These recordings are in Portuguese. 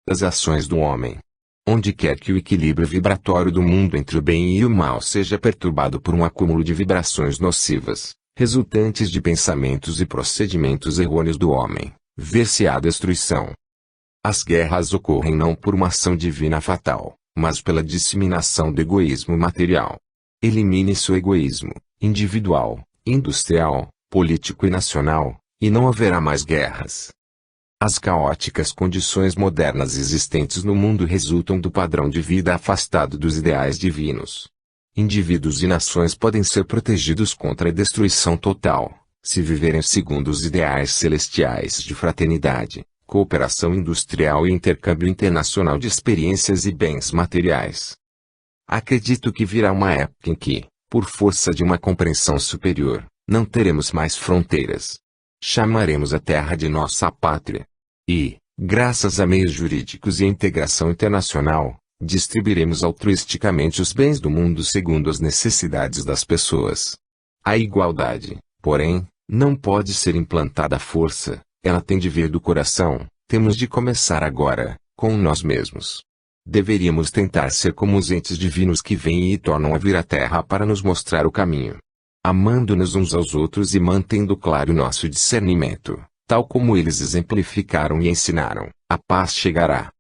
das ações do homem. Onde quer que o equilíbrio vibratório do mundo entre o bem e o mal seja perturbado por um acúmulo de vibrações nocivas, resultantes de pensamentos e procedimentos errôneos do homem, ver-se-á destruição. As guerras ocorrem não por uma ação divina fatal, mas pela disseminação do egoísmo material. Elimine-se o egoísmo, individual, industrial, político e nacional, e não haverá mais guerras. As caóticas condições modernas existentes no mundo resultam do padrão de vida afastado dos ideais divinos. Indivíduos e nações podem ser protegidos contra a destruição total, se viverem segundo os ideais celestiais de fraternidade, cooperação industrial e intercâmbio internacional de experiências e bens materiais. Acredito que virá uma época em que, por força de uma compreensão superior, não teremos mais fronteiras. Chamaremos a terra de nossa pátria. E, graças a meios jurídicos e a integração internacional, distribuiremos altruisticamente os bens do mundo segundo as necessidades das pessoas. A igualdade, porém, não pode ser implantada à força, ela tem de vir do coração. Temos de começar agora, com nós mesmos. Deveríamos tentar ser como os entes divinos que vêm e tornam a vir à Terra para nos mostrar o caminho. Amando-nos uns aos outros e mantendo claro nosso discernimento, tal como eles exemplificaram e ensinaram, a paz chegará.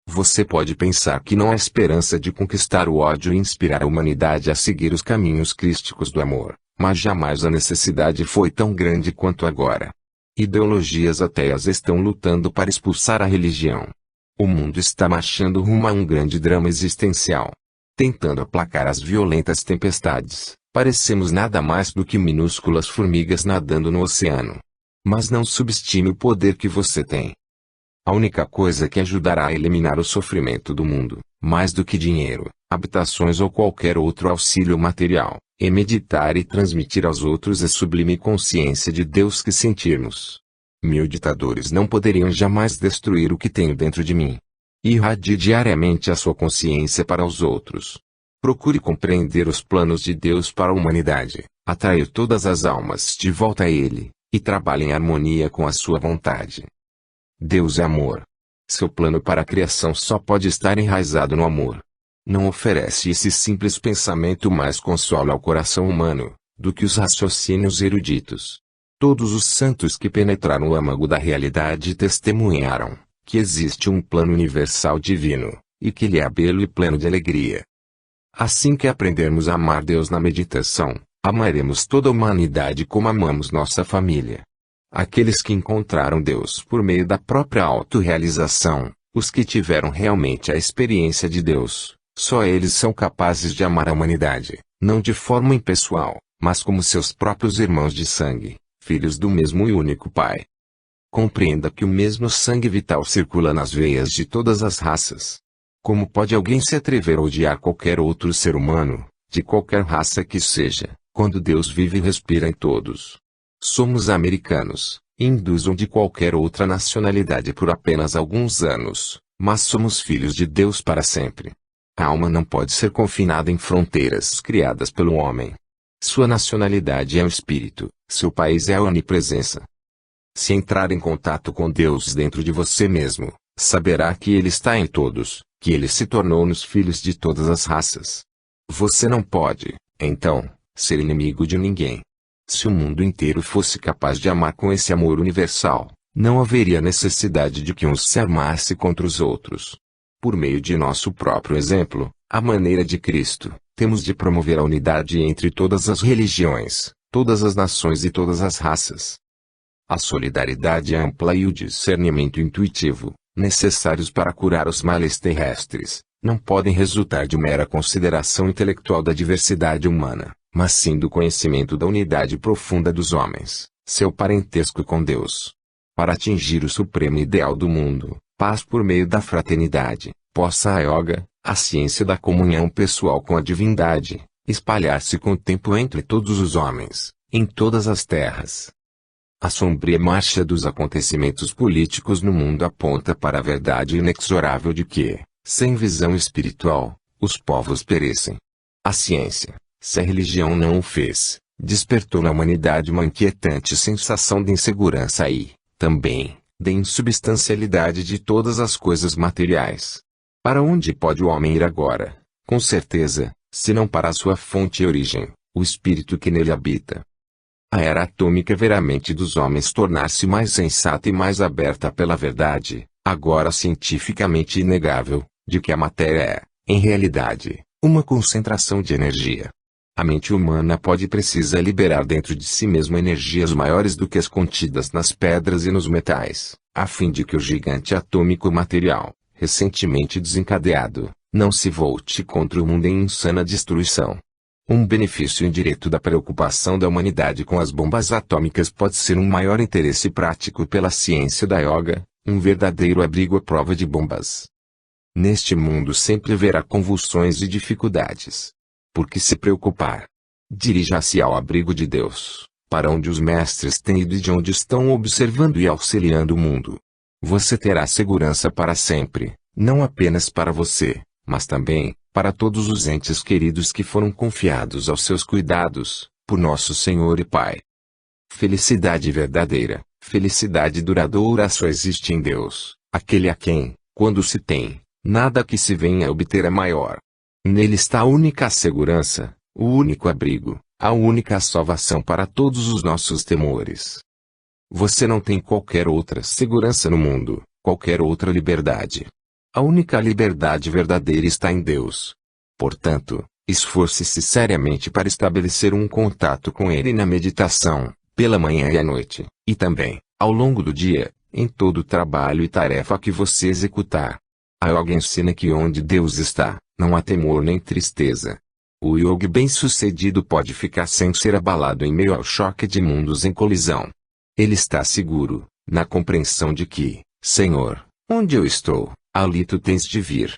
Você pode pensar que não há esperança de conquistar o ódio e inspirar a humanidade a seguir os caminhos crísticos do amor, mas jamais a necessidade foi tão grande quanto agora. Ideologias ateias estão lutando para expulsar a religião. O mundo está marchando rumo a um grande drama existencial. Tentando aplacar as violentas tempestades, parecemos nada mais do que minúsculas formigas nadando no oceano. Mas não subestime o poder que você tem. A única coisa que ajudará a eliminar o sofrimento do mundo, mais do que dinheiro, habitações ou qualquer outro auxílio material, é meditar e transmitir aos outros a sublime consciência de Deus que sentirmos. 1000 ditadores não poderiam jamais destruir o que tenho dentro de mim. Irradie diariamente a sua consciência para os outros. Procure compreender os planos de Deus para a humanidade, atrair todas as almas de volta a Ele, e trabalhe em harmonia com a sua vontade. Deus é amor. Seu plano para a criação só pode estar enraizado no amor. Não oferece esse simples pensamento mais consolo ao coração humano, do que os raciocínios eruditos. Todos os santos que penetraram o âmago da realidade testemunharam que existe um plano universal divino, e que ele é belo e pleno de alegria. Assim que aprendermos a amar Deus na meditação, amaremos toda a humanidade como amamos nossa família. Aqueles que encontraram Deus por meio da própria autorrealização, os que tiveram realmente a experiência de Deus, só eles são capazes de amar a humanidade, não de forma impessoal, mas como seus próprios irmãos de sangue, filhos do mesmo e único Pai. Compreenda que o mesmo sangue vital circula nas veias de todas as raças. Como pode alguém se atrever a odiar qualquer outro ser humano, de qualquer raça que seja, quando Deus vive e respira em todos? Somos americanos, hindus ou de qualquer outra nacionalidade por apenas alguns anos, mas somos filhos de Deus para sempre. A alma não pode ser confinada em fronteiras criadas pelo homem. Sua nacionalidade é o espírito, seu país é a onipresença. Se entrar em contato com Deus dentro de você mesmo, saberá que Ele está em todos, que Ele se tornou nos filhos de todas as raças. Você não pode, então, ser inimigo de ninguém. Se o mundo inteiro fosse capaz de amar com esse amor universal, não haveria necessidade de que uns se armasse contra os outros. Por meio de nosso próprio exemplo, à maneira de Cristo, temos de promover a unidade entre todas as religiões, todas as nações e todas as raças. A solidariedade ampla e o discernimento intuitivo, necessários para curar os males terrestres, não podem resultar de mera consideração intelectual da diversidade humana, mas sim do conhecimento da unidade profunda dos homens, seu parentesco com Deus. Para atingir o supremo ideal do mundo, paz por meio da fraternidade, possa a yoga, a ciência da comunhão pessoal com a divindade, espalhar-se com o tempo entre todos os homens, em todas as terras. A sombria marcha dos acontecimentos políticos no mundo aponta para a verdade inexorável de que, sem visão espiritual, os povos perecem. A ciência, se a religião não o fez, despertou na humanidade uma inquietante sensação de insegurança e, também, da insubstancialidade de todas as coisas materiais. Para onde pode o homem ir agora? Com certeza, se não para a sua fonte e origem, o espírito que nele habita. A era atômica verá a mente dos homens tornar-se mais sensata e mais aberta pela verdade, agora cientificamente inegável, de que a matéria é, em realidade, uma concentração de energia. A mente humana pode e precisa liberar dentro de si mesma energias maiores do que as contidas nas pedras e nos metais, a fim de que o gigante atômico material, recentemente desencadeado, não se volte contra o mundo em insana destruição. Um benefício indireto da preocupação da humanidade com as bombas atômicas pode ser um maior interesse prático pela ciência da yoga, um verdadeiro abrigo à prova de bombas. Neste mundo sempre haverá convulsões e dificuldades. Por que se preocupar? Dirija-se ao abrigo de Deus, para onde os mestres têm ido e de onde estão observando e auxiliando o mundo. Você terá segurança para sempre, não apenas para você, mas também para todos os entes queridos que foram confiados aos seus cuidados, por nosso Senhor e Pai. Felicidade verdadeira, felicidade duradoura só existe em Deus, aquele a quem, quando se tem, nada que se venha a obter é maior. Nele está a única segurança, o único abrigo, a única salvação para todos os nossos temores. Você não tem qualquer outra segurança no mundo, qualquer outra liberdade. A única liberdade verdadeira está em Deus. Portanto, esforce-se seriamente para estabelecer um contato com Ele na meditação, pela manhã e à noite, e também, ao longo do dia, em todo o trabalho e tarefa que você executar. A yoga ensina que onde Deus está, não há temor nem tristeza. O yogi bem-sucedido pode ficar sem ser abalado em meio ao choque de mundos em colisão. Ele está seguro, na compreensão de que, Senhor, onde eu estou, ali tu tens de vir.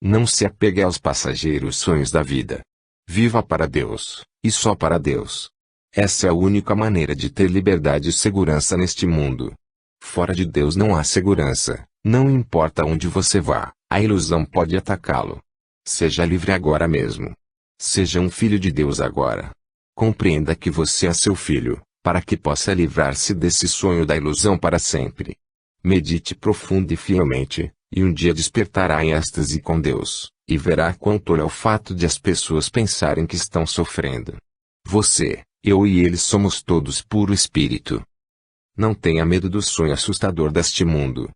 Não se apegue aos passageiros sonhos da vida. Viva para Deus, e só para Deus. Essa é a única maneira de ter liberdade e segurança neste mundo. Fora de Deus não há segurança, não importa onde você vá, a ilusão pode atacá-lo. Seja livre agora mesmo. Seja um filho de Deus agora. Compreenda que você é seu filho, para que possa livrar-se desse sonho da ilusão para sempre. Medite profundo e fielmente, e um dia despertará em êxtase com Deus, e verá quão tolo é o fato de as pessoas pensarem que estão sofrendo. Você, eu e eles somos todos puro espírito. Não tenha medo do sonho assustador deste mundo.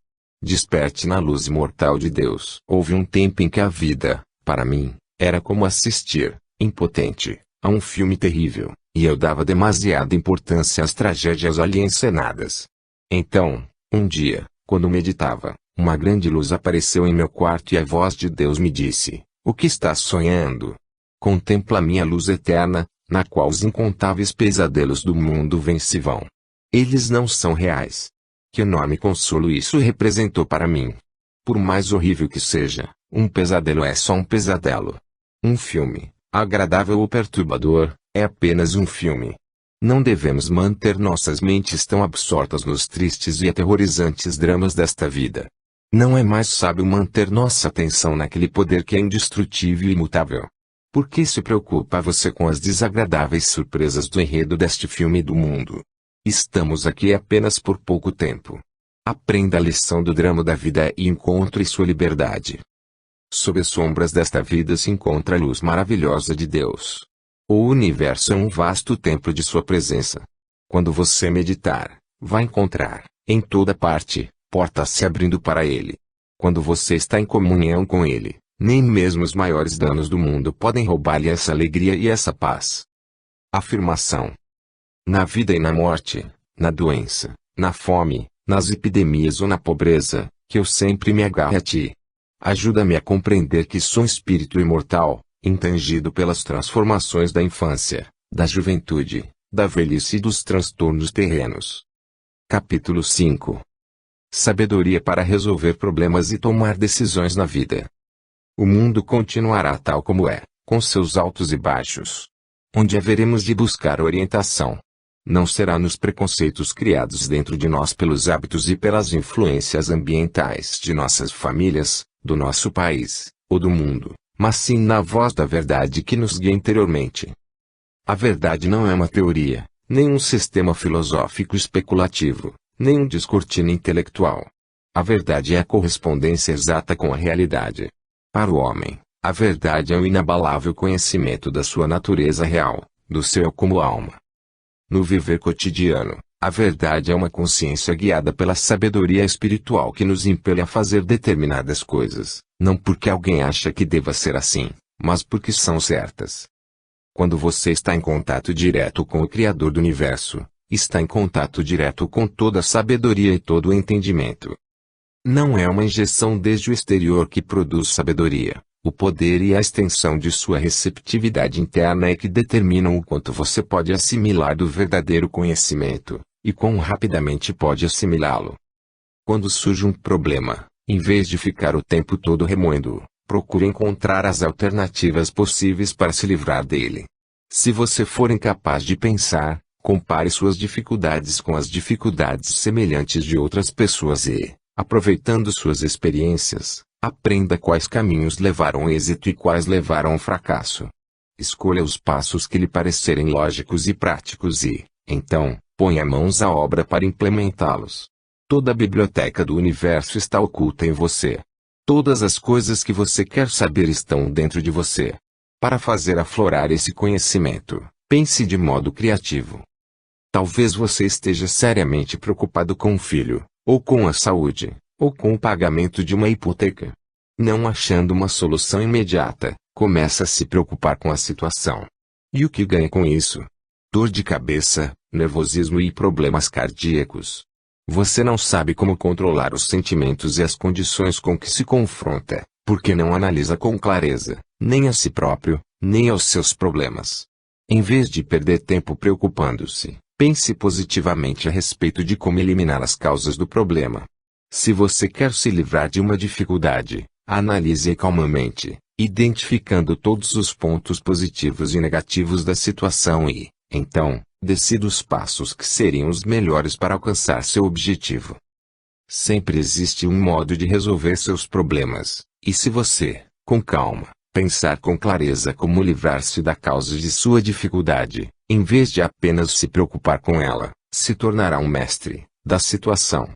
Desperte na luz imortal de Deus. Houve um tempo em que a vida, para mim, era como assistir, impotente, a um filme terrível, e eu dava demasiada importância às tragédias ali encenadas. Então, um dia, quando meditava, uma grande luz apareceu em meu quarto e a voz de Deus me disse: "O que estás sonhando? Contempla a minha luz eterna, na qual os incontáveis pesadelos do mundo vêm e se vão. Eles não são reais." Que enorme consolo isso representou para mim! Por mais horrível que seja, um pesadelo é só um pesadelo. Um filme, agradável ou perturbador, é apenas um filme. Não devemos manter nossas mentes tão absortas nos tristes e aterrorizantes dramas desta vida. Não é mais sábio manter nossa atenção naquele poder que é indestrutível e imutável. Por que se preocupa você com as desagradáveis surpresas do enredo deste filme do mundo? Estamos aqui apenas por pouco tempo. Aprenda a lição do drama da vida e encontre sua liberdade. Sob as sombras desta vida se encontra a luz maravilhosa de Deus. O universo é um vasto templo de sua presença. Quando você meditar, vai encontrar, em toda parte, portas se abrindo para Ele. Quando você está em comunhão com Ele, nem mesmo os maiores danos do mundo podem roubar-lhe essa alegria e essa paz. Afirmação: na vida e na morte, na doença, na fome, nas epidemias ou na pobreza, que eu sempre me agarre a Ti. Ajuda-me a compreender que sou um espírito imortal, intangido pelas transformações da infância, da juventude, da velhice e dos transtornos terrenos. Capítulo 5. Sabedoria para resolver problemas e tomar decisões na vida. O mundo continuará tal como é, com seus altos e baixos. Onde haveremos de buscar orientação? Não será nos preconceitos criados dentro de nós pelos hábitos e pelas influências ambientais de nossas famílias, do nosso país, ou do mundo, mas sim na voz da verdade que nos guia interiormente. A verdade não é uma teoria, nem um sistema filosófico especulativo, nem um descortino intelectual. A verdade é a correspondência exata com a realidade. Para o homem, a verdade é o inabalável conhecimento da sua natureza real, do seu eu como alma. No viver cotidiano, a verdade é uma consciência guiada pela sabedoria espiritual que nos impele a fazer determinadas coisas, não porque alguém acha que deva ser assim, mas porque são certas. Quando você está em contato direto com o Criador do Universo, está em contato direto com toda a sabedoria e todo o entendimento. Não é uma injeção desde o exterior que produz sabedoria. O poder e a extensão de sua receptividade interna é que determinam o quanto você pode assimilar do verdadeiro conhecimento, e quão rapidamente pode assimilá-lo. Quando surge um problema, em vez de ficar o tempo todo remoendo-o, procure encontrar as alternativas possíveis para se livrar dele. Se você for incapaz de pensar, compare suas dificuldades com as dificuldades semelhantes de outras pessoas e, aproveitando suas experiências, aprenda quais caminhos levaram ao êxito e quais levaram ao fracasso. Escolha os passos que lhe parecerem lógicos e práticos e, então, ponha mãos à obra para implementá-los. Toda a biblioteca do universo está oculta em você. Todas as coisas que você quer saber estão dentro de você. Para fazer aflorar esse conhecimento, pense de modo criativo. Talvez você esteja seriamente preocupado com um filho, ou com a saúde, ou com o pagamento de uma hipoteca. Não achando uma solução imediata, começa a se preocupar com a situação. E o que ganha com isso? Dor de cabeça, nervosismo e problemas cardíacos. Você não sabe como controlar os sentimentos e as condições com que se confronta, porque não analisa com clareza, nem a si próprio, nem aos seus problemas. Em vez de perder tempo preocupando-se, pense positivamente a respeito de como eliminar as causas do problema. Se você quer se livrar de uma dificuldade, analise-a calmamente, identificando todos os pontos positivos e negativos da situação e, então, decida os passos que seriam os melhores para alcançar seu objetivo. Sempre existe um modo de resolver seus problemas, e se você, com calma, pensar com clareza como livrar-se da causa de sua dificuldade, em vez de apenas se preocupar com ela, se tornará um mestre da situação.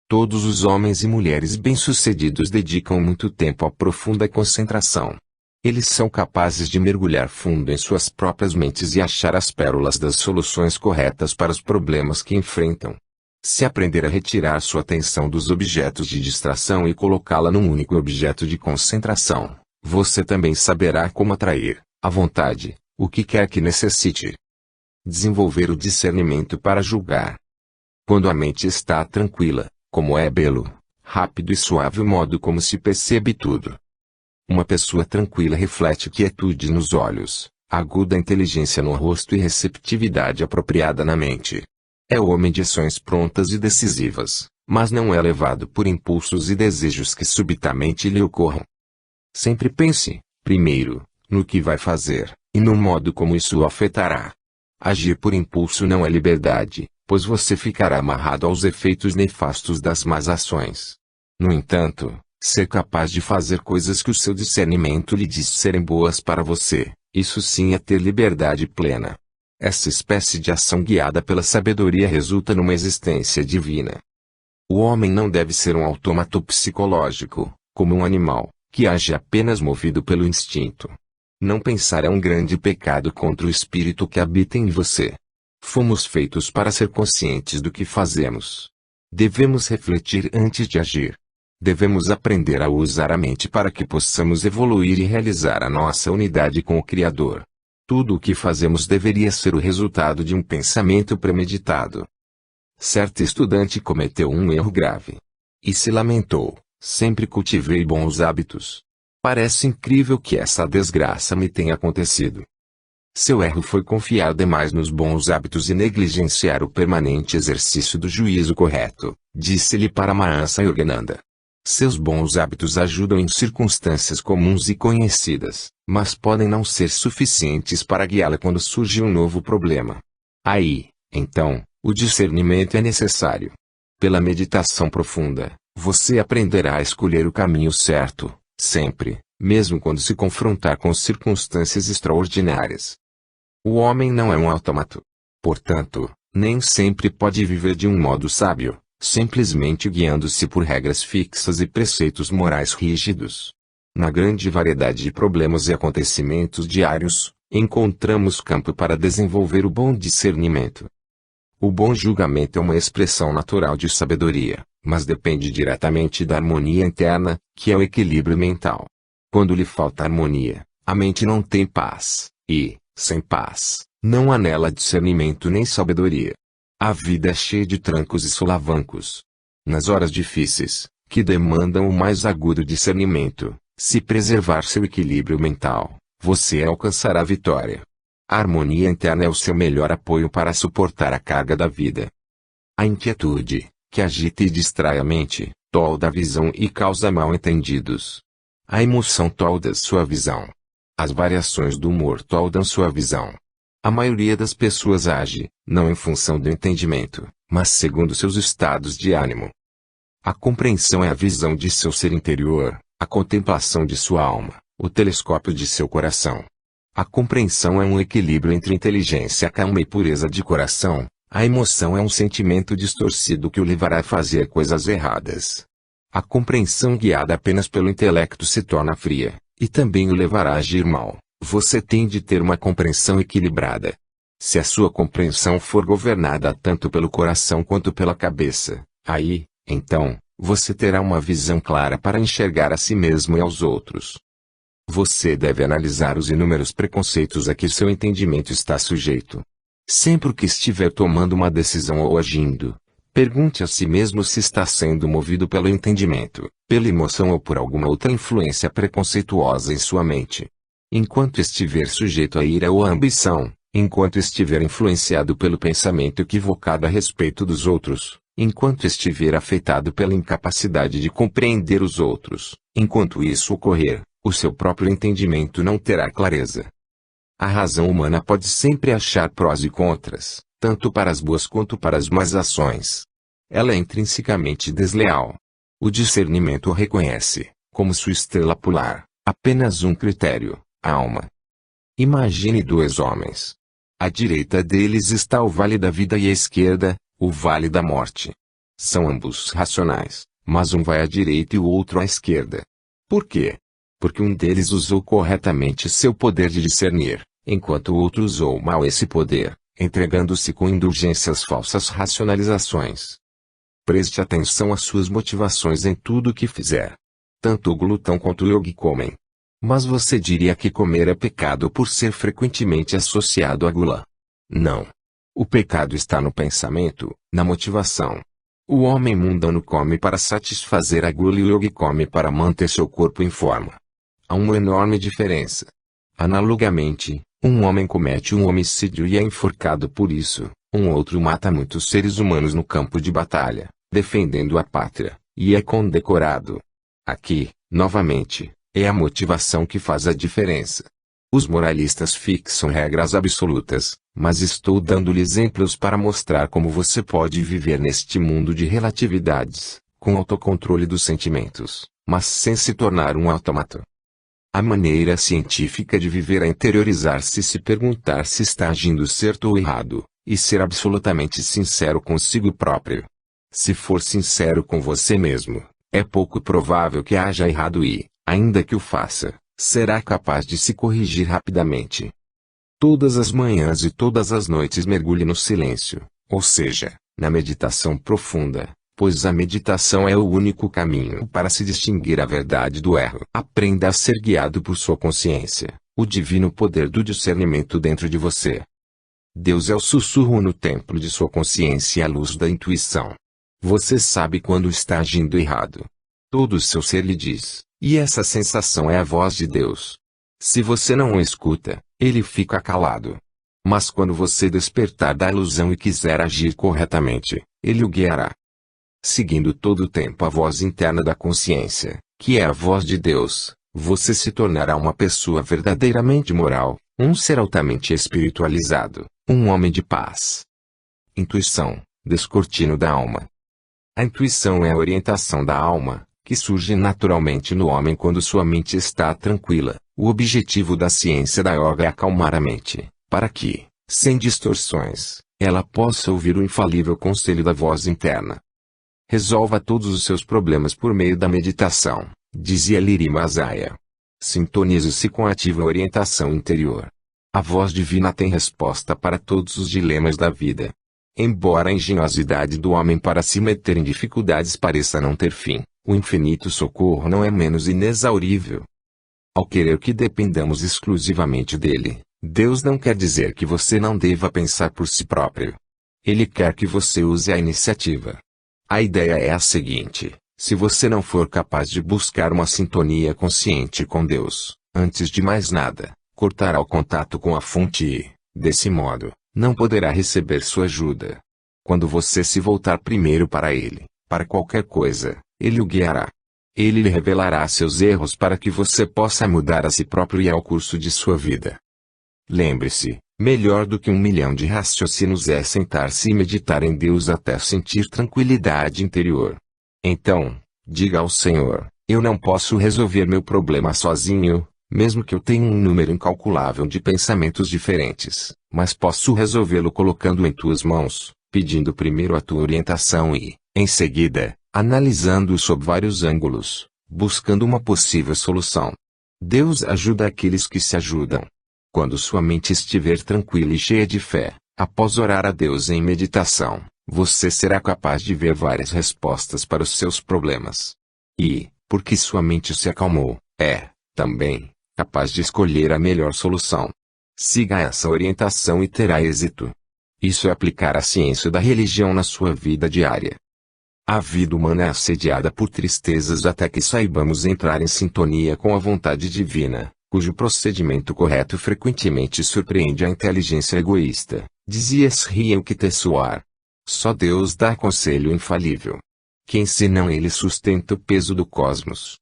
Todos os homens e mulheres bem-sucedidos dedicam muito tempo à profunda concentração. Eles são capazes de mergulhar fundo em suas próprias mentes e achar as pérolas das soluções corretas para os problemas que enfrentam. Se aprender a retirar sua atenção dos objetos de distração e colocá-la num único objeto de concentração, você também saberá como atrair, à vontade, o que quer que necessite. Desenvolver o discernimento para julgar. Quando a mente está tranquila, como é belo, rápido e suave o modo como se percebe tudo. Uma pessoa tranquila reflete quietude nos olhos, aguda inteligência no rosto e receptividade apropriada na mente. É o homem de ações prontas e decisivas, mas não é levado por impulsos e desejos que subitamente lhe ocorram. Sempre pense, primeiro, no que vai fazer, e no modo como isso o afetará. Agir por impulso não é liberdade, pois você ficará amarrado aos efeitos nefastos das más ações. No entanto, ser capaz de fazer coisas que o seu discernimento lhe diz serem boas para você, isso sim é ter liberdade plena. Essa espécie de ação guiada pela sabedoria resulta numa existência divina. O homem não deve ser um autômato psicológico, como um animal, que age apenas movido pelo instinto. Não pensar é um grande pecado contra o espírito que habita em você. Fomos feitos para ser conscientes do que fazemos. Devemos refletir antes de agir. Devemos aprender a usar a mente para que possamos evoluir e realizar a nossa unidade com o Criador. Tudo o que fazemos deveria ser o resultado de um pensamento premeditado. Certo estudante cometeu um erro grave. E se lamentou: sempre cultivei bons hábitos. Parece incrível que essa desgraça me tenha acontecido. Seu erro foi confiar demais nos bons hábitos e negligenciar o permanente exercício do juízo correto, disse-lhe Paramahansa Yogananda. Seus bons hábitos ajudam em circunstâncias comuns e conhecidas, mas podem não ser suficientes para guiá-la quando surge um novo problema. Aí, então, o discernimento é necessário. Pela meditação profunda, você aprenderá a escolher o caminho certo, sempre, mesmo quando se confrontar com circunstâncias extraordinárias. O homem não é um autômato. Portanto, Nem sempre pode viver de um modo sábio, simplesmente guiando-se por regras fixas e preceitos morais rígidos. Na grande variedade de problemas e acontecimentos diários, encontramos campo para desenvolver o bom discernimento. O bom julgamento é uma expressão natural de sabedoria, mas depende diretamente da harmonia interna, que é o equilíbrio mental. Quando lhe falta harmonia, a mente não tem paz, e, sem paz, não há nela discernimento nem sabedoria. A vida é cheia de trancos e solavancos. Nas horas difíceis, que demandam o mais agudo discernimento, se preservar seu equilíbrio mental, você alcançará a vitória. A harmonia interna é o seu melhor apoio para suportar a carga da vida. A inquietude, que agita e distrai a mente, tolda a visão e causa mal-entendidos. A emoção tolda sua visão. As variações do humor toldam sua visão. A maioria das pessoas age, não em função do entendimento, mas segundo seus estados de ânimo. A compreensão é a visão de seu ser interior, a contemplação de sua alma, o telescópio de seu coração. A compreensão é um equilíbrio entre inteligência calma e pureza de coração. A emoção é um sentimento distorcido que o levará a fazer coisas erradas. A compreensão guiada apenas pelo intelecto se torna fria, e também o levará a agir mal. Você tem de ter uma compreensão equilibrada. Se a sua compreensão for governada tanto pelo coração quanto pela cabeça, aí, então, você terá uma visão clara para enxergar a si mesmo e aos outros. Você deve analisar os inúmeros preconceitos a que seu entendimento está sujeito. Sempre que estiver tomando uma decisão ou agindo, pergunte a si mesmo se está sendo movido pelo entendimento, pela emoção ou por alguma outra influência preconceituosa em sua mente. Enquanto estiver sujeito à ira ou à ambição, enquanto estiver influenciado pelo pensamento equivocado a respeito dos outros, enquanto estiver afetado pela incapacidade de compreender os outros, enquanto isso ocorrer, o seu próprio entendimento não terá clareza. A razão humana pode sempre achar prós e contras, tanto para as boas quanto para as más ações. Ela é intrinsecamente desleal. O discernimento reconhece, como sua estrela polar, apenas um critério: a alma. Imagine dois homens. À direita deles está o vale da vida e à esquerda, o vale da morte. São ambos racionais, mas um vai à direita e o outro à esquerda. Por quê? Porque um deles usou corretamente seu poder de discernir, enquanto o outro usou mal esse poder, entregando-se com indulgências falsas racionalizações. Preste atenção às suas motivações em tudo o que fizer. Tanto o glutão quanto o yogi comem. Mas você diria que comer é pecado por ser frequentemente associado à gula. Não. O pecado está no pensamento, na motivação. O homem mundano come para satisfazer a gula e o yogi come para manter seu corpo em forma. Há uma enorme diferença. Analogamente, um homem comete um homicídio e é enforcado por isso, um outro mata muitos seres humanos no campo de batalha, defendendo a pátria, e é condecorado. Aqui, novamente, é a motivação que faz a diferença. Os moralistas fixam regras absolutas, mas estou dando-lhe exemplos para mostrar como você pode viver neste mundo de relatividades, com autocontrole dos sentimentos, mas sem se tornar um autômato. A maneira científica de viver é interiorizar-se e se perguntar se está agindo certo ou errado, e ser absolutamente sincero consigo próprio. Se for sincero com você mesmo, é pouco provável que haja errado e, ainda que o faça, será capaz de se corrigir rapidamente. Todas as manhãs e todas as noites mergulhe no silêncio, ou seja, na meditação profunda. Pois a meditação é o único caminho para se distinguir a verdade do erro. Aprenda a ser guiado por sua consciência, o divino poder do discernimento dentro de você. Deus é o sussurro no templo de sua consciência e a luz da intuição. Você sabe quando está agindo errado. Todo o seu ser lhe diz, e essa sensação é a voz de Deus. Se você não o escuta, ele fica calado. Mas quando você despertar da ilusão e quiser agir corretamente, ele o guiará. Seguindo todo o tempo a voz interna da consciência, que é a voz de Deus, você se tornará uma pessoa verdadeiramente moral, um ser altamente espiritualizado, um homem de paz. Intuição, descortino da alma. A intuição é a orientação da alma, que surge naturalmente no homem quando sua mente está tranquila. O objetivo da ciência da yoga é acalmar a mente, para que, sem distorções, ela possa ouvir o infalível conselho da voz interna. Resolva todos os seus problemas por meio da meditação, dizia Liri Masaya. Sintonize-se com a ativa orientação interior. A voz divina tem resposta para todos os dilemas da vida. Embora a engenhosidade do homem para se meter em dificuldades pareça não ter fim, o infinito socorro não é menos inexaurível. Ao querer que dependamos exclusivamente dele, Deus não quer dizer que você não deva pensar por si próprio. Ele quer que você use a iniciativa. A ideia é a seguinte: se você não for capaz de buscar uma sintonia consciente com Deus, antes de mais nada, cortará o contato com a fonte e, desse modo, não poderá receber sua ajuda. Quando você se voltar primeiro para Ele, para qualquer coisa, Ele o guiará. Ele lhe revelará seus erros para que você possa mudar a si próprio e ao curso de sua vida. Lembre-se, melhor do que 1.000.000 de raciocínios é sentar-se e meditar em Deus até sentir tranquilidade interior. Então, diga ao Senhor: eu não posso resolver meu problema sozinho, mesmo que eu tenha um número incalculável de pensamentos diferentes, mas posso resolvê-lo colocando em tuas mãos, pedindo primeiro a tua orientação e, em seguida, analisando-o sob vários ângulos, buscando uma possível solução. Deus ajuda aqueles que se ajudam. Quando sua mente estiver tranquila e cheia de fé, após orar a Deus em meditação, você será capaz de ver várias respostas para os seus problemas. E, porque sua mente se acalmou, também, capaz de escolher a melhor solução. Siga essa orientação e terá êxito. Isso é aplicar a ciência da religião na sua vida diária. A vida humana é assediada por tristezas até que saibamos entrar em sintonia com a vontade divina, cujo procedimento correto frequentemente surpreende a inteligência egoísta, dizia Sri Yukteswar. Só Deus dá conselho infalível. Quem senão Ele sustenta o peso do cosmos?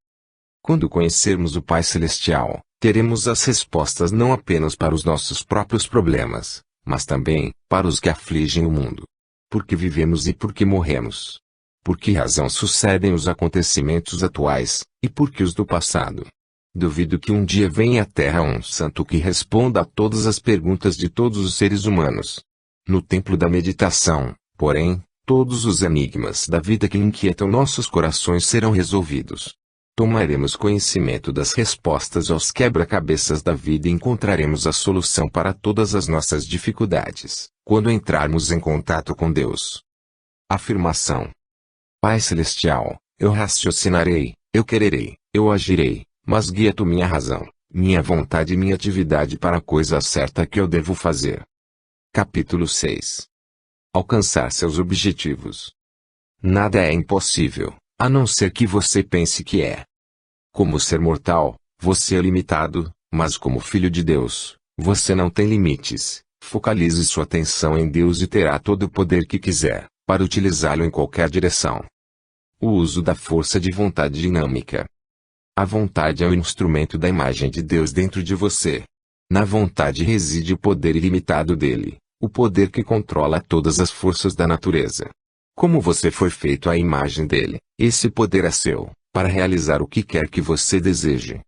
Quando conhecermos o Pai Celestial, teremos as respostas não apenas para os nossos próprios problemas, mas também para os que afligem o mundo. Por que vivemos e por que morremos? Por que razão sucedem os acontecimentos atuais, e por que os do passado? Duvido que um dia venha à Terra um santo que responda a todas as perguntas de todos os seres humanos. No templo da meditação, porém, todos os enigmas da vida que inquietam nossos corações serão resolvidos. Tomaremos conhecimento das respostas aos quebra-cabeças da vida e encontraremos a solução para todas as nossas dificuldades, quando entrarmos em contato com Deus. Afirmação: Pai Celestial, eu raciocinarei, eu quererei, eu agirei, mas guia tu minha razão, minha vontade e minha atividade para a coisa certa que eu devo fazer. Capítulo 6. Alcançar seus objetivos. Nada é impossível, a não ser que você pense que é. Como ser mortal, você é limitado, mas como filho de Deus, você não tem limites. Focalize sua atenção em Deus e terá todo o poder que quiser, para utilizá-lo em qualquer direção. O uso da força de vontade dinâmica. A vontade é o instrumento da imagem de Deus dentro de você. Na vontade reside o poder ilimitado dele, o poder que controla todas as forças da natureza. Como você foi feito à imagem dele, esse poder é seu, para realizar o que quer que você deseje.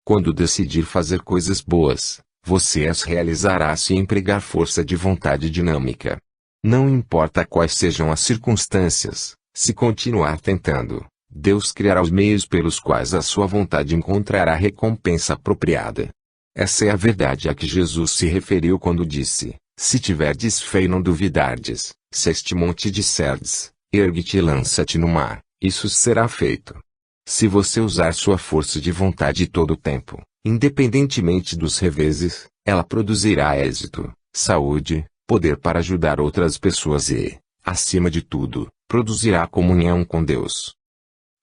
Quando decidir fazer coisas boas, você as realizará se empregar força de vontade dinâmica. Não importa quais sejam as circunstâncias, se continuar tentando, Deus criará os meios pelos quais a sua vontade encontrará a recompensa apropriada. Essa é a verdade a que Jesus se referiu quando disse: se tiverdes fé e não duvidardes, se este monte disserdes, ergue-te e lança-te no mar, isso será feito. Se você usar sua força de vontade todo o tempo, independentemente dos reveses, ela produzirá êxito, saúde, poder para ajudar outras pessoas e, acima de tudo, produzirá comunhão com Deus.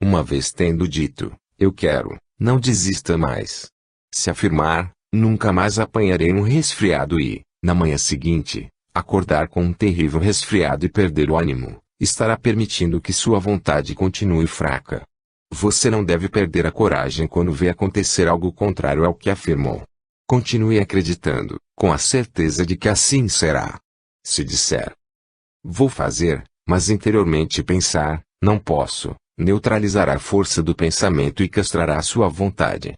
Uma vez tendo dito, eu quero, não desista mais. Se afirmar, nunca mais apanharei um resfriado e, na manhã seguinte, acordar com um terrível resfriado e perder o ânimo, estará permitindo que sua vontade continue fraca. Você não deve perder a coragem quando vê acontecer algo contrário ao que afirmou. Continue acreditando, com a certeza de que assim será. Se disser, vou fazer, mas interiormente pensar, não posso, neutralizará a força do pensamento e castrará sua vontade.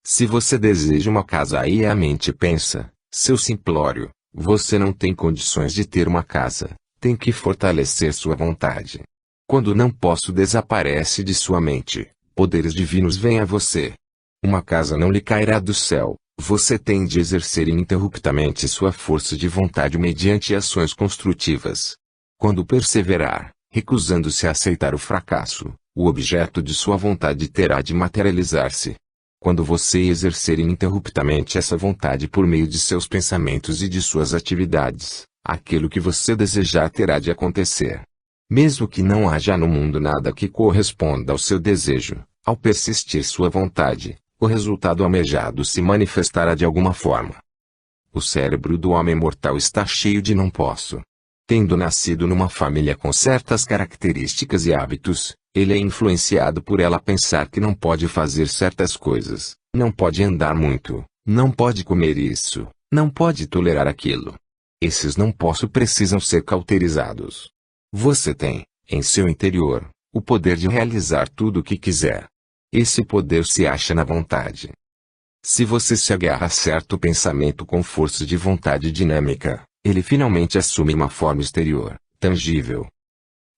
Se você deseja uma casa e a mente pensa, seu simplório, Você não tem condições de ter uma casa, tem que fortalecer sua vontade. Quando não posso desaparece de sua mente, poderes divinos vêm a você. Uma casa não lhe cairá do céu, você tem de exercer ininterruptamente sua força de vontade mediante ações construtivas. Quando perseverar, recusando-se a aceitar o fracasso, o objeto de sua vontade terá de materializar-se. Quando você exercer ininterruptamente essa vontade por meio de seus pensamentos e de suas atividades, aquilo que você desejar terá de acontecer. Mesmo que não haja no mundo nada que corresponda ao seu desejo, ao persistir sua vontade, o resultado almejado se manifestará de alguma forma. O cérebro do homem mortal está cheio de não posso. Tendo nascido numa família com certas características e hábitos, ele é influenciado por ela a pensar que não pode fazer certas coisas, não pode andar muito, não pode comer isso, não pode tolerar aquilo. Esses não posso precisam ser cauterizados. Você tem, em seu interior, o poder de realizar tudo o que quiser. Esse poder se acha na vontade. Se você se agarra a certo pensamento com força de vontade dinâmica, ele finalmente assume uma forma exterior, tangível.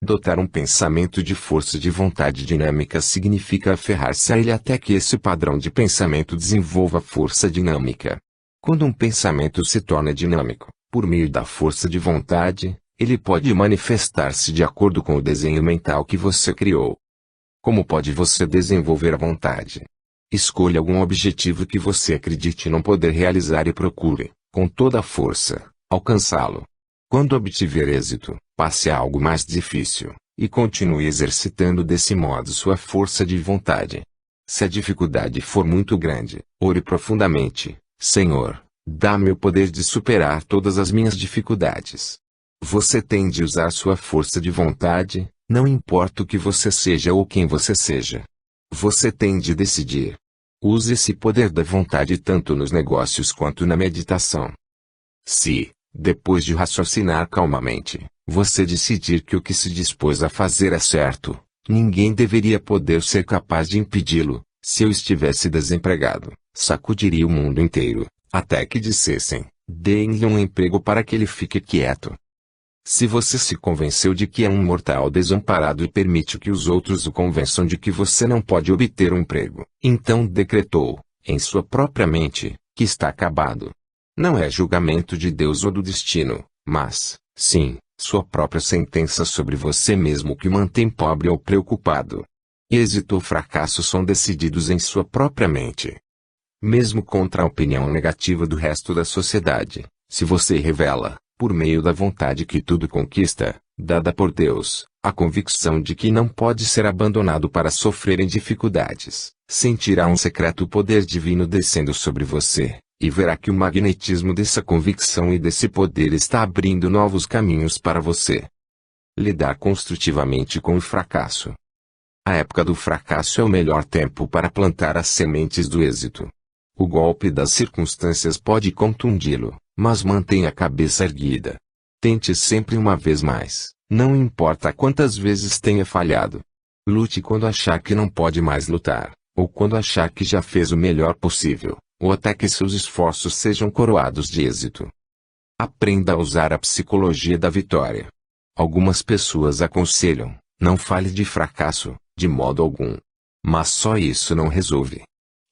Dotar um pensamento de força de vontade dinâmica significa aferrar-se a ele até que esse padrão de pensamento desenvolva força dinâmica. Quando um pensamento se torna dinâmico, por meio da força de vontade, ele pode manifestar-se de acordo com o desenho mental que você criou. Como pode você desenvolver a vontade? Escolha algum objetivo que você acredite não poder realizar e procure, com toda a força, alcançá-lo. Quando obtiver êxito, passe a algo mais difícil, e continue exercitando desse modo sua força de vontade. Se a dificuldade for muito grande, ore profundamente: Senhor, dá-me o poder de superar todas as minhas dificuldades. Você tem de usar sua força de vontade, não importa o que você seja ou quem você seja. Você tem de decidir. Use esse poder da vontade tanto nos negócios quanto na meditação. Se, depois de raciocinar calmamente, você decidir que o que se dispôs a fazer é certo, ninguém deveria poder ser capaz de impedi-lo. Se eu estivesse desempregado, sacudiria o mundo inteiro, até que dissessem: deem-lhe um emprego para que ele fique quieto. Se você se convenceu de que é um mortal desamparado e permite que os outros o convençam de que você não pode obter um emprego, então decretou, em sua própria mente, que está acabado. Não é julgamento de Deus ou do destino, mas, sim, sua própria sentença sobre você mesmo que mantém pobre ou preocupado. Êxito ou fracasso são decididos em sua própria mente. Mesmo contra a opinião negativa do resto da sociedade, se você revela, por meio da vontade que tudo conquista, dada por Deus, a convicção de que não pode ser abandonado para sofrer em dificuldades, sentirá um secreto poder divino descendo sobre você, e verá que o magnetismo dessa convicção e desse poder está abrindo novos caminhos para você. Lidar construtivamente com o fracasso. A época do fracasso é o melhor tempo para plantar as sementes do êxito. O golpe das circunstâncias pode contundi-lo, mas mantenha a cabeça erguida. Tente sempre uma vez mais, não importa quantas vezes tenha falhado. Lute quando achar que não pode mais lutar, ou quando achar que já fez o melhor possível, ou até que seus esforços sejam coroados de êxito. Aprenda a usar a psicologia da vitória. Algumas pessoas aconselham: não fale de fracasso, de modo algum. Mas só isso não resolve.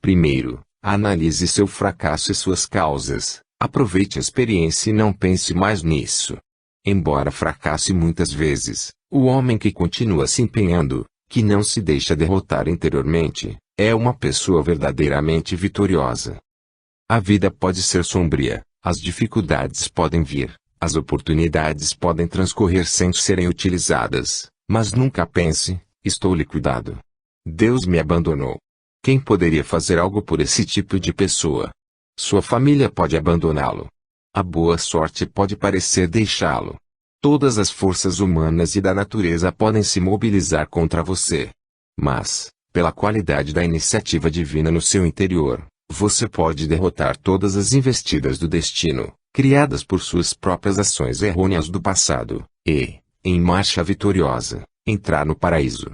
Primeiro, analise seu fracasso e suas causas. Aproveite a experiência e não pense mais nisso. Embora fracasse muitas vezes, o homem que continua se empenhando, que não se deixa derrotar interiormente, é uma pessoa verdadeiramente vitoriosa. A vida pode ser sombria, as dificuldades podem vir, as oportunidades podem transcorrer sem serem utilizadas, mas nunca pense: estou liquidado. Deus me abandonou. Quem poderia fazer algo por esse tipo de pessoa? Sua família pode abandoná-lo. A boa sorte pode parecer deixá-lo. Todas as forças humanas e da natureza podem se mobilizar contra você. Mas, pela qualidade da iniciativa divina no seu interior, você pode derrotar todas as investidas do destino, criadas por suas próprias ações errôneas do passado, e, em marcha vitoriosa, entrar no paraíso.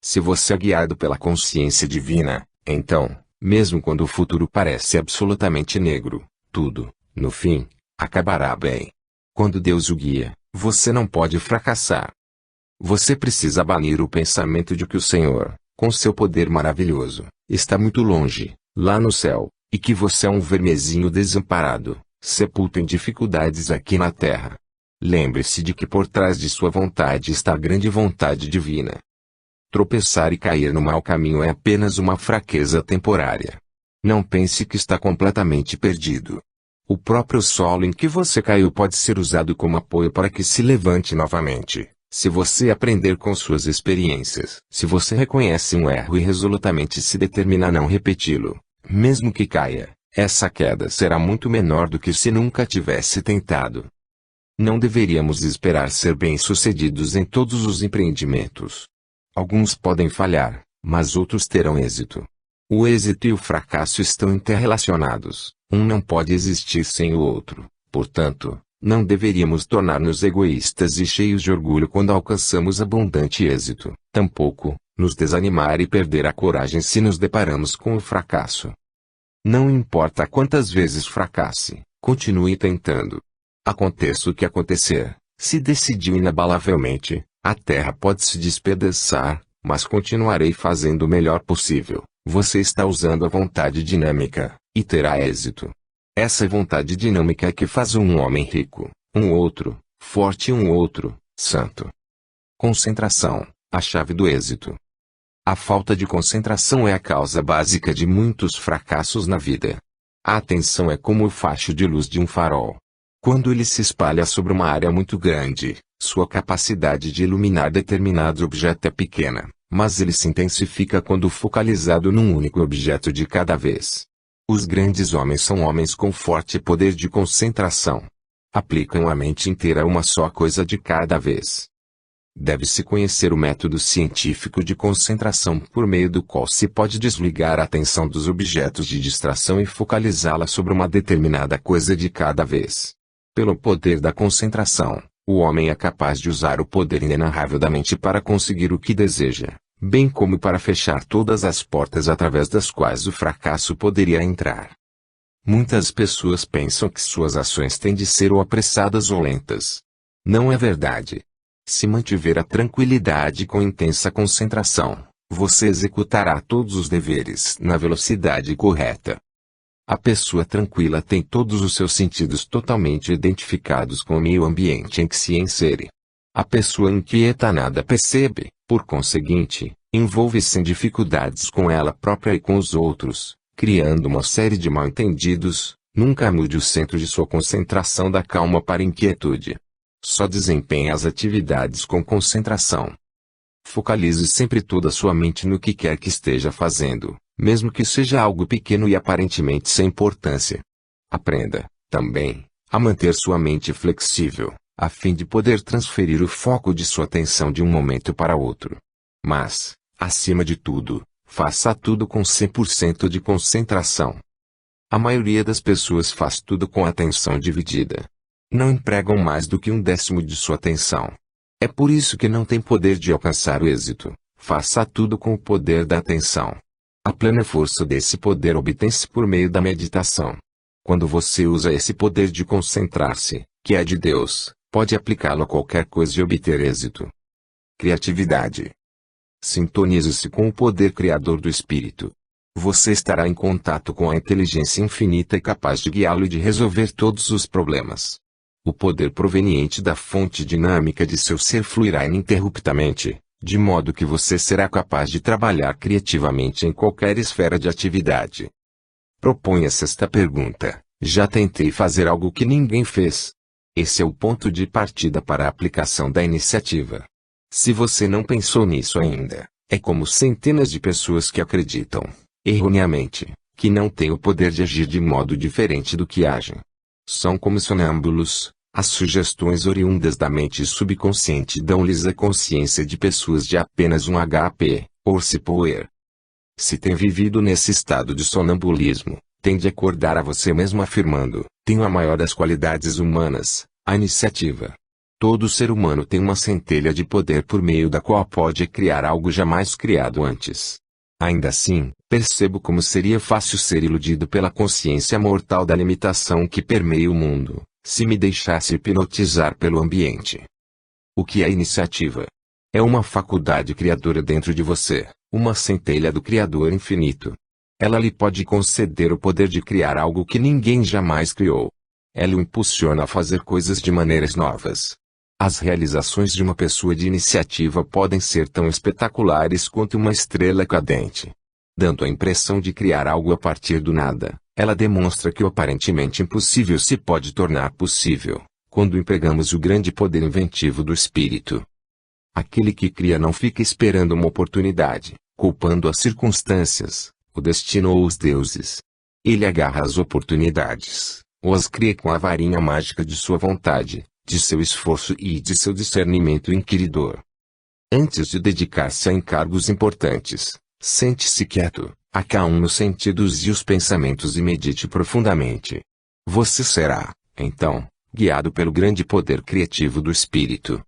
Se você é guiado pela consciência divina, então, mesmo quando o futuro parece absolutamente negro, tudo, no fim, acabará bem. Quando Deus o guia, você não pode fracassar. Você precisa banir o pensamento de que o Senhor, com seu poder maravilhoso, está muito longe, lá no céu, e que você é um vermezinho desamparado, sepulto em dificuldades aqui na terra. Lembre-se de que por trás de sua vontade está a grande vontade divina. Tropeçar e cair no mau caminho é apenas uma fraqueza temporária. Não pense que está completamente perdido. O próprio solo em que você caiu pode ser usado como apoio para que se levante novamente, se você aprender com suas experiências. Se você reconhece um erro e resolutamente se determina a não repeti-lo, mesmo que caia, essa queda será muito menor do que se nunca tivesse tentado. Não deveríamos esperar ser bem-sucedidos em todos os empreendimentos. Alguns podem falhar, mas outros terão êxito. O êxito e o fracasso estão interrelacionados, um não pode existir sem o outro. Portanto, não deveríamos tornar-nos egoístas e cheios de orgulho quando alcançamos abundante êxito. Tampouco, nos desanimar e perder a coragem se nos deparamos com o fracasso. Não importa quantas vezes fracasse, continue tentando. Aconteça o que acontecer, se decidiu inabalavelmente, a terra pode se despedaçar, mas continuarei fazendo o melhor possível. Você está usando a vontade dinâmica, e terá êxito. Essa vontade dinâmica é que faz um homem rico, um outro, forte e um outro, santo. Concentração, a chave do êxito. A falta de concentração é a causa básica de muitos fracassos na vida. A atenção é como o facho de luz de um farol. Quando ele se espalha sobre uma área muito grande, sua capacidade de iluminar determinado objeto é pequena, mas ele se intensifica quando focalizado num único objeto de cada vez. Os grandes homens são homens com forte poder de concentração. Aplicam a mente inteira a uma só coisa de cada vez. Deve-se conhecer o método científico de concentração por meio do qual se pode desligar a atenção dos objetos de distração e focalizá-la sobre uma determinada coisa de cada vez. Pelo poder da concentração, o homem é capaz de usar o poder inenarrável da mente para conseguir o que deseja, bem como para fechar todas as portas através das quais o fracasso poderia entrar. Muitas pessoas pensam que suas ações têm de ser ou apressadas ou lentas. Não é verdade. Se mantiver a tranquilidade com intensa concentração, você executará todos os deveres na velocidade correta. A pessoa tranquila tem todos os seus sentidos totalmente identificados com o meio ambiente em que se insere. A pessoa inquieta nada percebe, por conseguinte, envolve-se em dificuldades com ela própria e com os outros, criando uma série de mal-entendidos. Nunca mude o centro de sua concentração da calma para a inquietude. Só desempenhe as atividades com concentração. Focalize sempre toda a sua mente no que quer que esteja fazendo, mesmo que seja algo pequeno e aparentemente sem importância. Aprenda, também, a manter sua mente flexível, a fim de poder transferir o foco de sua atenção de um momento para outro. Mas, acima de tudo, faça tudo com 100% de concentração. A maioria das pessoas faz tudo com a atenção dividida. Não empregam mais do que 1/10 de sua atenção. É por isso que não tem poder de alcançar o êxito. Faça tudo com o poder da atenção. A plena força desse poder obtém-se por meio da meditação. Quando você usa esse poder de concentrar-se, que é de Deus, pode aplicá-lo a qualquer coisa e obter êxito. Criatividade. Sintonize-se com o poder criador do espírito. Você estará em contato com a inteligência infinita e capaz de guiá-lo e de resolver todos os problemas. O poder proveniente da fonte dinâmica de seu ser fluirá ininterruptamente, de modo que você será capaz de trabalhar criativamente em qualquer esfera de atividade. Proponha-se esta pergunta: já tentei fazer algo que ninguém fez? Esse é o ponto de partida para a aplicação da iniciativa. Se você não pensou nisso ainda, é como centenas de pessoas que acreditam, erroneamente, que não têm o poder de agir de modo diferente do que agem. São como sonâmbulos. As sugestões oriundas da mente subconsciente dão-lhes a consciência de pessoas de apenas um HP, ou se poer. Se tem vivido nesse estado de sonambulismo, tem de acordar a você mesmo afirmando: tenho a maior das qualidades humanas, a iniciativa. Todo ser humano tem uma centelha de poder por meio da qual pode criar algo jamais criado antes. Ainda assim, percebo como seria fácil ser iludido pela consciência mortal da limitação que permeia o mundo, se me deixasse hipnotizar pelo ambiente. O que é iniciativa? É uma faculdade criadora dentro de você, uma centelha do Criador infinito. Ela lhe pode conceder o poder de criar algo que ninguém jamais criou. Ela o impulsiona a fazer coisas de maneiras novas. As realizações de uma pessoa de iniciativa podem ser tão espetaculares quanto uma estrela cadente. Dando a impressão de criar algo a partir do nada, ela demonstra que o aparentemente impossível se pode tornar possível, quando empregamos o grande poder inventivo do espírito. Aquele que cria não fica esperando uma oportunidade, culpando as circunstâncias, o destino ou os deuses. Ele agarra as oportunidades, ou as cria com a varinha mágica de sua vontade, de seu esforço e de seu discernimento inquiridor. Antes de dedicar-se a encargos importantes, sente-se quieto, acalme os sentidos e os pensamentos e medite profundamente. Você será, então, guiado pelo grande poder criativo do espírito.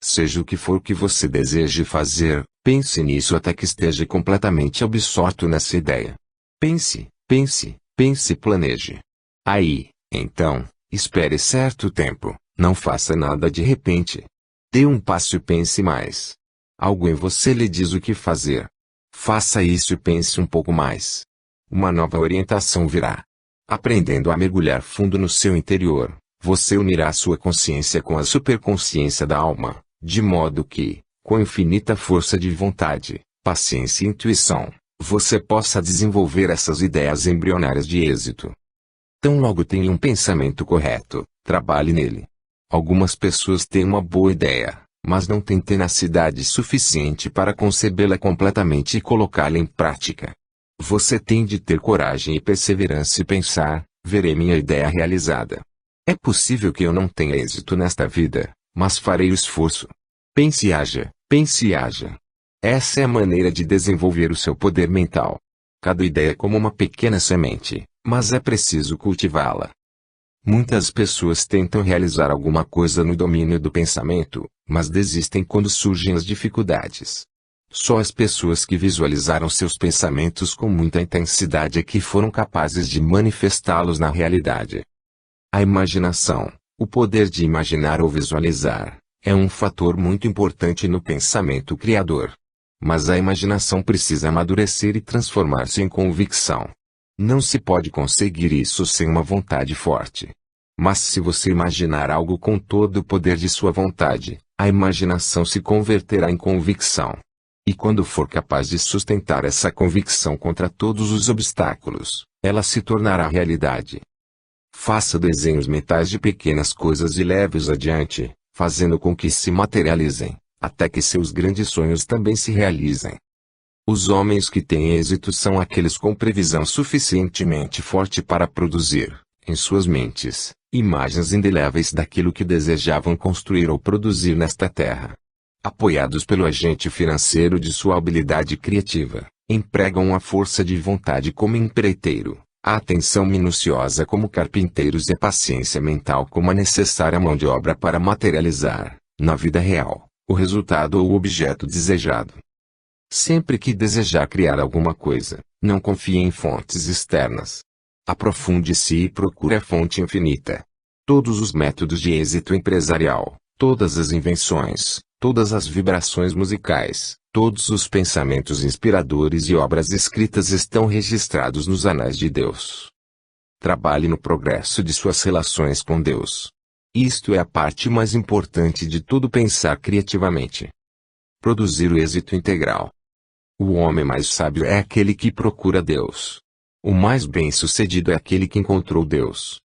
Seja o que for que você deseje fazer, pense nisso até que esteja completamente absorto nessa ideia. Pense, pense, pense e planeje. Aí, então, espere certo tempo, não faça nada de repente. Dê um passo e pense mais. Algo em você lhe diz o que fazer. Faça isso e pense um pouco mais. Uma nova orientação virá. Aprendendo a mergulhar fundo no seu interior, você unirá sua consciência com a superconsciência da alma, de modo que, com infinita força de vontade, paciência e intuição, você possa desenvolver essas ideias embrionárias de êxito. Tão logo tenha um pensamento correto, trabalhe nele. Algumas pessoas têm uma boa ideia, mas não têm tenacidade suficiente para concebê-la completamente e colocá-la em prática. Você tem de ter coragem e perseverança e pensar, verei minha ideia realizada. É possível que eu não tenha êxito nesta vida, mas farei o esforço. Pense e haja, pense e haja. Essa é a maneira de desenvolver o seu poder mental. Cada ideia é como uma pequena semente, mas é preciso cultivá-la. Muitas pessoas tentam realizar alguma coisa no domínio do pensamento, mas desistem quando surgem as dificuldades. Só as pessoas que visualizaram seus pensamentos com muita intensidade é que foram capazes de manifestá-los na realidade. A imaginação, o poder de imaginar ou visualizar, é um fator muito importante no pensamento criador. Mas a imaginação precisa amadurecer e transformar-se em convicção. Não se pode conseguir isso sem uma vontade forte. Mas se você imaginar algo com todo o poder de sua vontade, a imaginação se converterá em convicção. E quando for capaz de sustentar essa convicção contra todos os obstáculos, ela se tornará realidade. Faça desenhos mentais de pequenas coisas e leve-os adiante, fazendo com que se materializem, até que seus grandes sonhos também se realizem. Os homens que têm êxito são aqueles com previsão suficientemente forte para produzir, em suas mentes, imagens indeléveis daquilo que desejavam construir ou produzir nesta terra. Apoiados pelo agente financeiro de sua habilidade criativa, empregam a força de vontade como empreiteiro, a atenção minuciosa como carpinteiros e a paciência mental como a necessária mão de obra para materializar, na vida real, o resultado ou o objeto desejado. Sempre que desejar criar alguma coisa, não confie em fontes externas. Aprofunde-se e procure a fonte infinita. Todos os métodos de êxito empresarial, todas as invenções, todas as vibrações musicais, todos os pensamentos inspiradores e obras escritas estão registrados nos anais de Deus. Trabalhe no progresso de suas relações com Deus. Isto é a parte mais importante de tudo pensar criativamente. Produzir o êxito integral. O homem mais sábio é aquele que procura Deus. O mais bem-sucedido é aquele que encontrou Deus.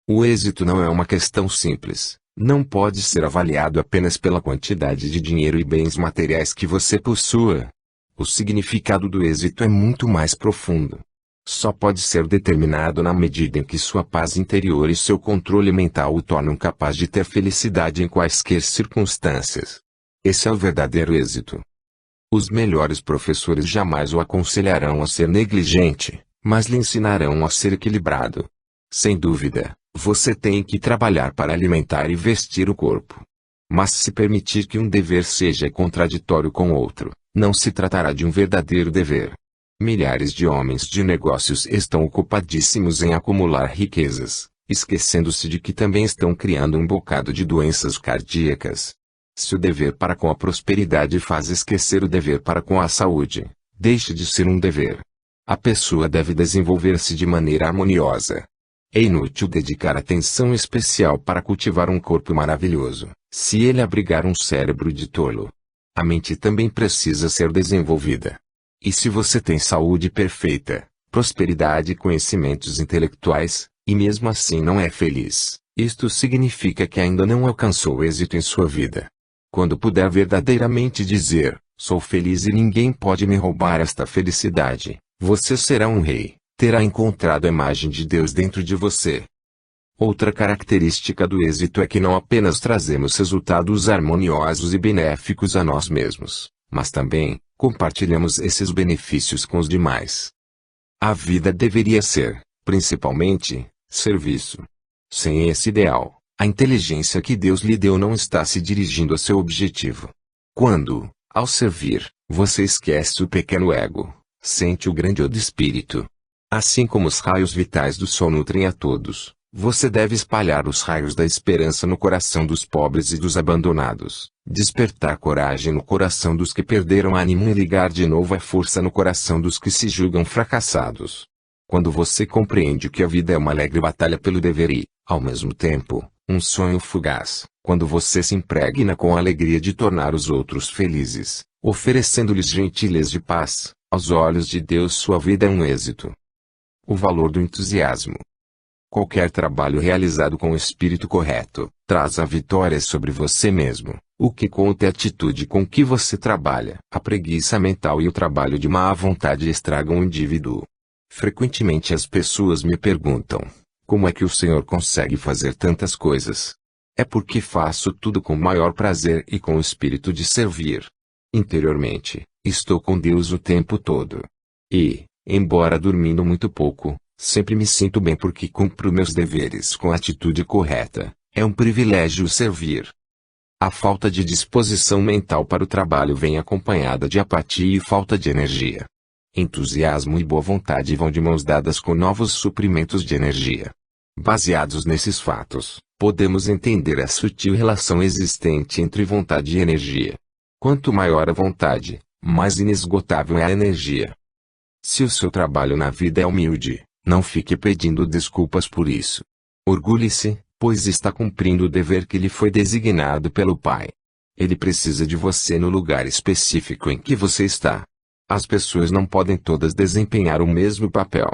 O êxito não é uma questão simples, não pode ser avaliado apenas pela quantidade de dinheiro e bens materiais que você possua. O significado do êxito é muito mais profundo. Só pode ser determinado na medida em que sua paz interior e seu controle mental o tornam capaz de ter felicidade em quaisquer circunstâncias. Esse é o verdadeiro êxito. Os melhores professores jamais o aconselharão a ser negligente, mas lhe ensinarão a ser equilibrado. Sem dúvida, você tem que trabalhar para alimentar e vestir o corpo. Mas se permitir que um dever seja contraditório com outro, não se tratará de um verdadeiro dever. Milhares de homens de negócios estão ocupadíssimos em acumular riquezas, esquecendo-se de que também estão criando um bocado de doenças cardíacas. Se o dever para com a prosperidade faz esquecer o dever para com a saúde, deixe de ser um dever. A pessoa deve desenvolver-se de maneira harmoniosa. É inútil dedicar atenção especial para cultivar um corpo maravilhoso, se ele abrigar um cérebro de tolo. A mente também precisa ser desenvolvida. E se você tem saúde perfeita, prosperidade e conhecimentos intelectuais, e mesmo assim não é feliz, isto significa que ainda não alcançou êxito em sua vida. Quando puder verdadeiramente dizer, sou feliz e ninguém pode me roubar esta felicidade, você será um rei, terá encontrado a imagem de Deus dentro de você. Outra característica do êxito é que não apenas trazemos resultados harmoniosos e benéficos a nós mesmos, mas também compartilhamos esses benefícios com os demais. A vida deveria ser, principalmente, serviço. Sem esse ideal, a inteligência que Deus lhe deu não está se dirigindo a seu objetivo. Quando, ao servir, você esquece o pequeno ego, sente o grande eu do espírito. Assim como os raios vitais do sol nutrem a todos, você deve espalhar os raios da esperança no coração dos pobres e dos abandonados, despertar coragem no coração dos que perderam ânimo e ligar de novo a força no coração dos que se julgam fracassados. Quando você compreende que a vida é uma alegre batalha pelo dever e, ao mesmo tempo, um sonho fugaz, quando você se impregna com a alegria de tornar os outros felizes, oferecendo-lhes gentileza de paz, aos olhos de Deus sua vida é um êxito. O valor do entusiasmo. Qualquer trabalho realizado com o espírito correto, traz a vitória sobre você mesmo. O que conta é a atitude com que você trabalha. A preguiça mental e o trabalho de má vontade estragam o indivíduo. Frequentemente as pessoas me perguntam, como é que o Senhor consegue fazer tantas coisas? É porque faço tudo com maior prazer e com o espírito de servir. Interiormente, estou com Deus o tempo todo. E, embora dormindo muito pouco, sempre me sinto bem porque cumpro meus deveres com a atitude correta. É um privilégio servir. A falta de disposição mental para o trabalho vem acompanhada de apatia e falta de energia. Entusiasmo e boa vontade vão de mãos dadas com novos suprimentos de energia. Baseados nesses fatos, podemos entender a sutil relação existente entre vontade e energia. Quanto maior a vontade, mais inesgotável é a energia. Se o seu trabalho na vida é humilde, não fique pedindo desculpas por isso. Orgulhe-se, pois está cumprindo o dever que lhe foi designado pelo Pai. Ele precisa de você no lugar específico em que você está. As pessoas não podem todas desempenhar o mesmo papel.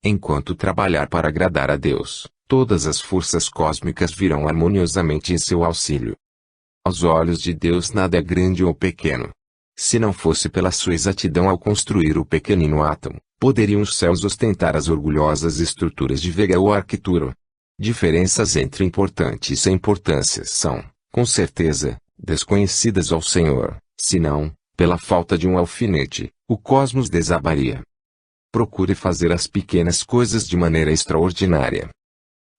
Enquanto trabalhar para agradar a Deus, todas as forças cósmicas virão harmoniosamente em seu auxílio. Aos olhos de Deus nada é grande ou pequeno. Se não fosse pela sua exatidão ao construir o pequenino átomo, poderiam os céus ostentar as orgulhosas estruturas de Vega ou Arcturo. Diferenças entre importante e sem importância são, com certeza, desconhecidas ao Senhor, senão, pela falta de um alfinete, o cosmos desabaria. Procure fazer as pequenas coisas de maneira extraordinária.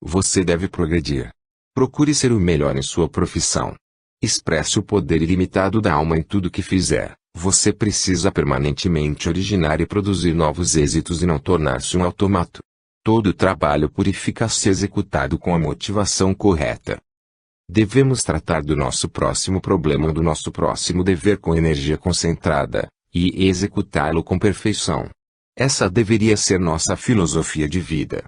Você deve progredir. Procure ser o melhor em sua profissão. Expresse o poder ilimitado da alma em tudo que fizer. Você precisa permanentemente originar e produzir novos êxitos e não tornar-se um automato. Todo trabalho purifica se executado com a motivação correta. Devemos tratar do nosso próximo problema ou do nosso próximo dever com energia concentrada, e executá-lo com perfeição. Essa deveria ser nossa filosofia de vida.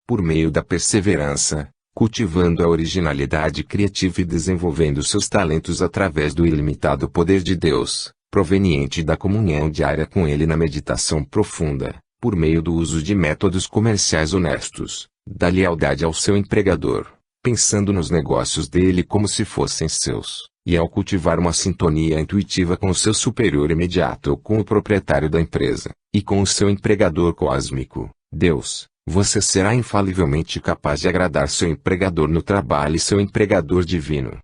Por meio da perseverança, cultivando a originalidade criativa e desenvolvendo seus talentos através do ilimitado poder de Deus, proveniente da comunhão diária com Ele na meditação profunda, por meio do uso de métodos comerciais honestos, da lealdade ao seu empregador, pensando nos negócios dele como se fossem seus, e ao cultivar uma sintonia intuitiva com o seu superior imediato ou com o proprietário da empresa, e com o seu empregador cósmico, Deus, você será infalivelmente capaz de agradar seu empregador no trabalho e seu empregador divino.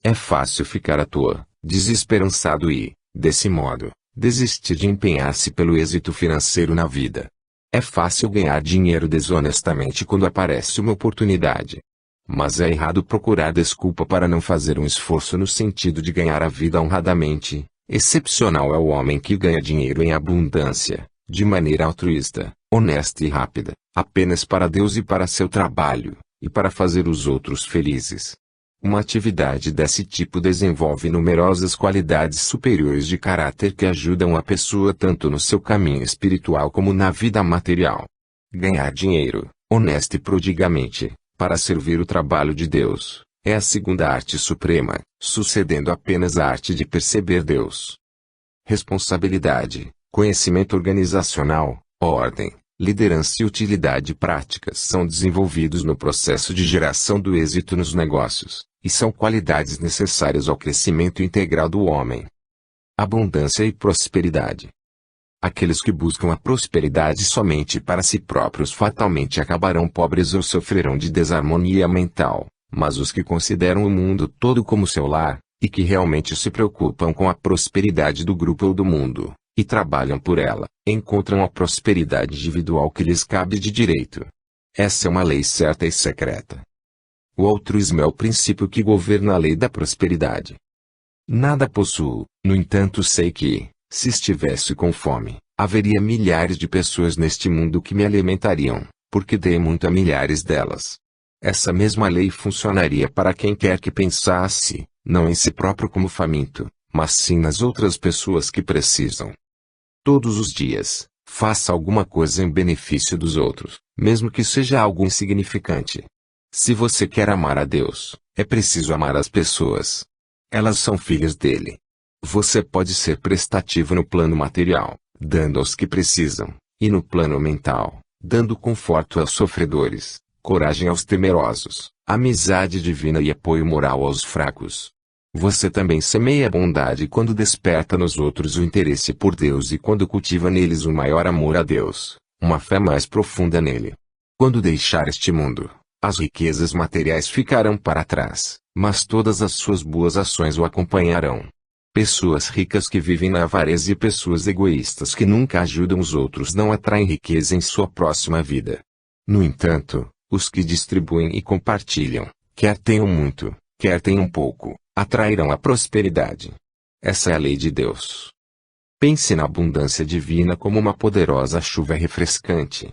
É fácil ficar à toa, desesperançado e, desse modo, desistir de empenhar-se pelo êxito financeiro na vida. É fácil ganhar dinheiro desonestamente quando aparece uma oportunidade. Mas é errado procurar desculpa para não fazer um esforço no sentido de ganhar a vida honradamente. Excepcional é o homem que ganha dinheiro em abundância, de maneira altruísta, honesta e rápida, apenas para Deus e para seu trabalho, e para fazer os outros felizes. Uma atividade desse tipo desenvolve numerosas qualidades superiores de caráter que ajudam a pessoa tanto no seu caminho espiritual como na vida material. Ganhar dinheiro, honesta e prodigamente, para servir o trabalho de Deus, é a segunda arte suprema, sucedendo apenas a arte de perceber Deus. Responsabilidade, conhecimento organizacional, ordem, liderança e utilidade práticas são desenvolvidos no processo de geração do êxito nos negócios, e são qualidades necessárias ao crescimento integral do homem. Abundância e prosperidade. Aqueles que buscam a prosperidade somente para si próprios fatalmente acabarão pobres ou sofrerão de desarmonia mental, mas os que consideram o mundo todo como seu lar, e que realmente se preocupam com a prosperidade do grupo ou do mundo, e trabalham por ela, encontram a prosperidade individual que lhes cabe de direito. Essa é uma lei certa e secreta. O altruísmo é o princípio que governa a lei da prosperidade. Nada possuo, no entanto sei que, se estivesse com fome, haveria milhares de pessoas neste mundo que me alimentariam, porque dei muito a milhares delas. Essa mesma lei funcionaria para quem quer que pensasse, não em si próprio como faminto, mas sim nas outras pessoas que precisam. Todos os dias, faça alguma coisa em benefício dos outros, mesmo que seja algo insignificante. Se você quer amar a Deus, é preciso amar as pessoas. Elas são filhas dele. Você pode ser prestativo no plano material, dando aos que precisam, e no plano mental, dando conforto aos sofredores, coragem aos temerosos, amizade divina e apoio moral aos fracos. Você também semeia bondade quando desperta nos outros o interesse por Deus e quando cultiva neles um maior amor a Deus, uma fé mais profunda nele. Quando deixar este mundo, as riquezas materiais ficarão para trás, mas todas as suas boas ações o acompanharão. Pessoas ricas que vivem na avareza e pessoas egoístas que nunca ajudam os outros não atraem riqueza em sua próxima vida. No entanto, os que distribuem e compartilham, quer tenham muito, quer tenham pouco, atrairão a prosperidade. Essa é a lei de Deus. Pense na abundância divina como uma poderosa chuva refrescante.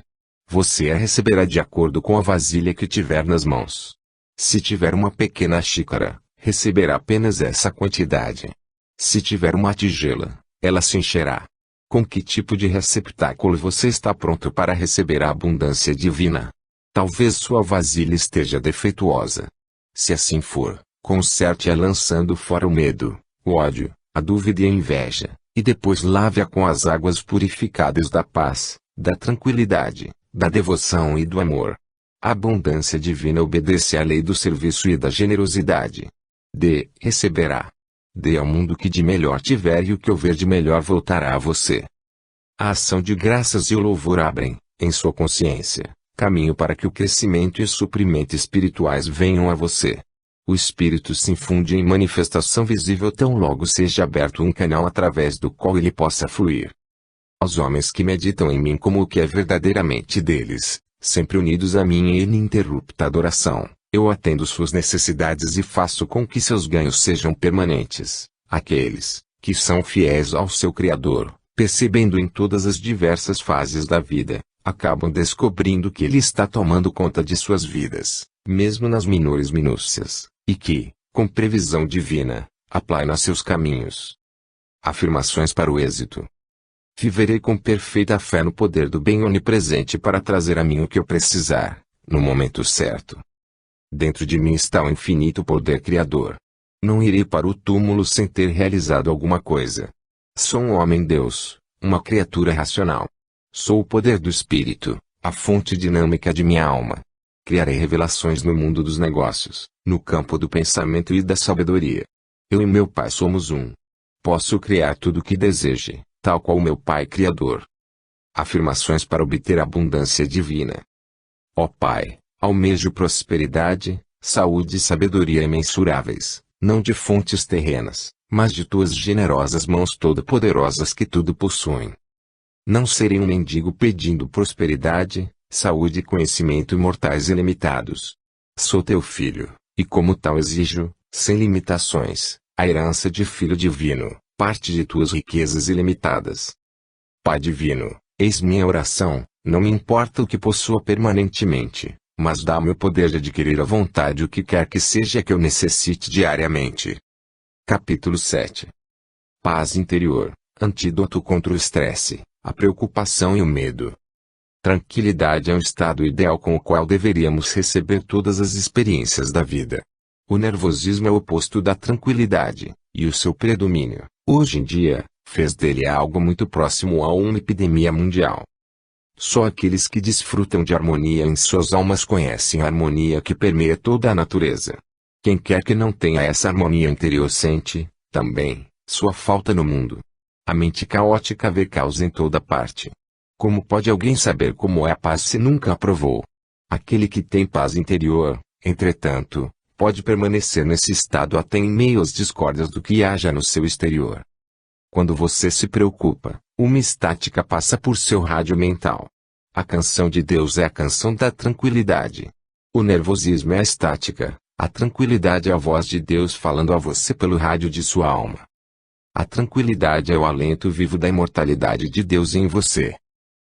Você a receberá de acordo com a vasilha que tiver nas mãos. Se tiver uma pequena xícara, receberá apenas essa quantidade. Se tiver uma tigela, ela se encherá. Com que tipo de receptáculo você está pronto para receber a abundância divina? Talvez sua vasilha esteja defeituosa. Se assim for, conserte-a lançando fora o medo, o ódio, a dúvida e a inveja, e depois lave-a com as águas purificadas da paz, da tranquilidade, da devoção e do amor. A abundância divina obedece à lei do serviço e da generosidade. Dê, receberá. Dê ao mundo o que de melhor tiver e o que houver de melhor voltará a você. A ação de graças e o louvor abrem, em sua consciência, caminho para que o crescimento e o suprimento espirituais venham a você. O Espírito se infunde em manifestação visível tão logo seja aberto um canal através do qual ele possa fluir. Aos homens que meditam em mim como o que é verdadeiramente deles, sempre unidos a mim em ininterrupta adoração, eu atendo suas necessidades e faço com que seus ganhos sejam permanentes. Aqueles que são fiéis ao seu Criador, percebendo em todas as diversas fases da vida, acabam descobrindo que ele está tomando conta de suas vidas, mesmo nas menores minúcias, e que, com previsão divina, aplana seus caminhos. Afirmações para o êxito. Viverei com perfeita fé no poder do bem onipresente para trazer a mim o que eu precisar, no momento certo. Dentro de mim está o infinito poder criador. Não irei para o túmulo sem ter realizado alguma coisa. Sou um homem-deus, uma criatura racional. Sou o poder do espírito, a fonte dinâmica de minha alma. Criarei revelações no mundo dos negócios, no campo do pensamento e da sabedoria. Eu e meu Pai somos um. Posso criar tudo o que deseje, tal qual meu Pai Criador. Afirmações para obter abundância divina. Ó Pai, almejo prosperidade, saúde e sabedoria imensuráveis, não de fontes terrenas, mas de tuas generosas mãos todo-poderosas que tudo possuem. Não serei um mendigo pedindo prosperidade, saúde e conhecimento imortais e ilimitados. Sou teu filho, e como tal exijo, sem limitações, a herança de filho divino, parte de tuas riquezas ilimitadas. Pai divino, eis minha oração, Não me importa o que possua permanentemente, mas dá-me o poder de adquirir à vontade o que quer que seja que eu necessite diariamente. Capítulo 7. Paz interior, antídoto contra o estresse, a preocupação e o medo. Tranquilidade é um estado ideal com o qual deveríamos receber todas as experiências da vida. O nervosismo é o oposto da tranquilidade, e o seu predomínio, hoje em dia, fez dele algo muito próximo a uma epidemia mundial. Só aqueles que desfrutam de harmonia em suas almas conhecem a harmonia que permeia toda a natureza. Quem quer que não tenha essa harmonia interior sente, também, sua falta no mundo. A mente caótica vê caos em toda parte. Como pode alguém saber como é a paz se nunca a provou? Aquele que tem paz interior, entretanto, pode permanecer nesse estado até em meio às discórdias do que haja no seu exterior. Quando você se preocupa, uma estática passa por seu rádio mental. A canção de Deus é a canção da tranquilidade. O nervosismo é a estática, a tranquilidade é a voz de Deus falando a você pelo rádio de sua alma. A tranquilidade é o alento vivo da imortalidade de Deus em você.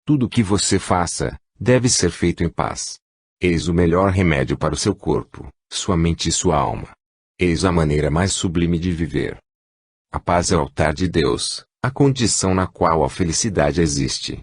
Tudo o que você faça, deve ser feito em paz. Eis o melhor remédio para o seu corpo, sua mente e sua alma. Eis a maneira mais sublime de viver. A paz é o altar de Deus, a condição na qual a felicidade existe.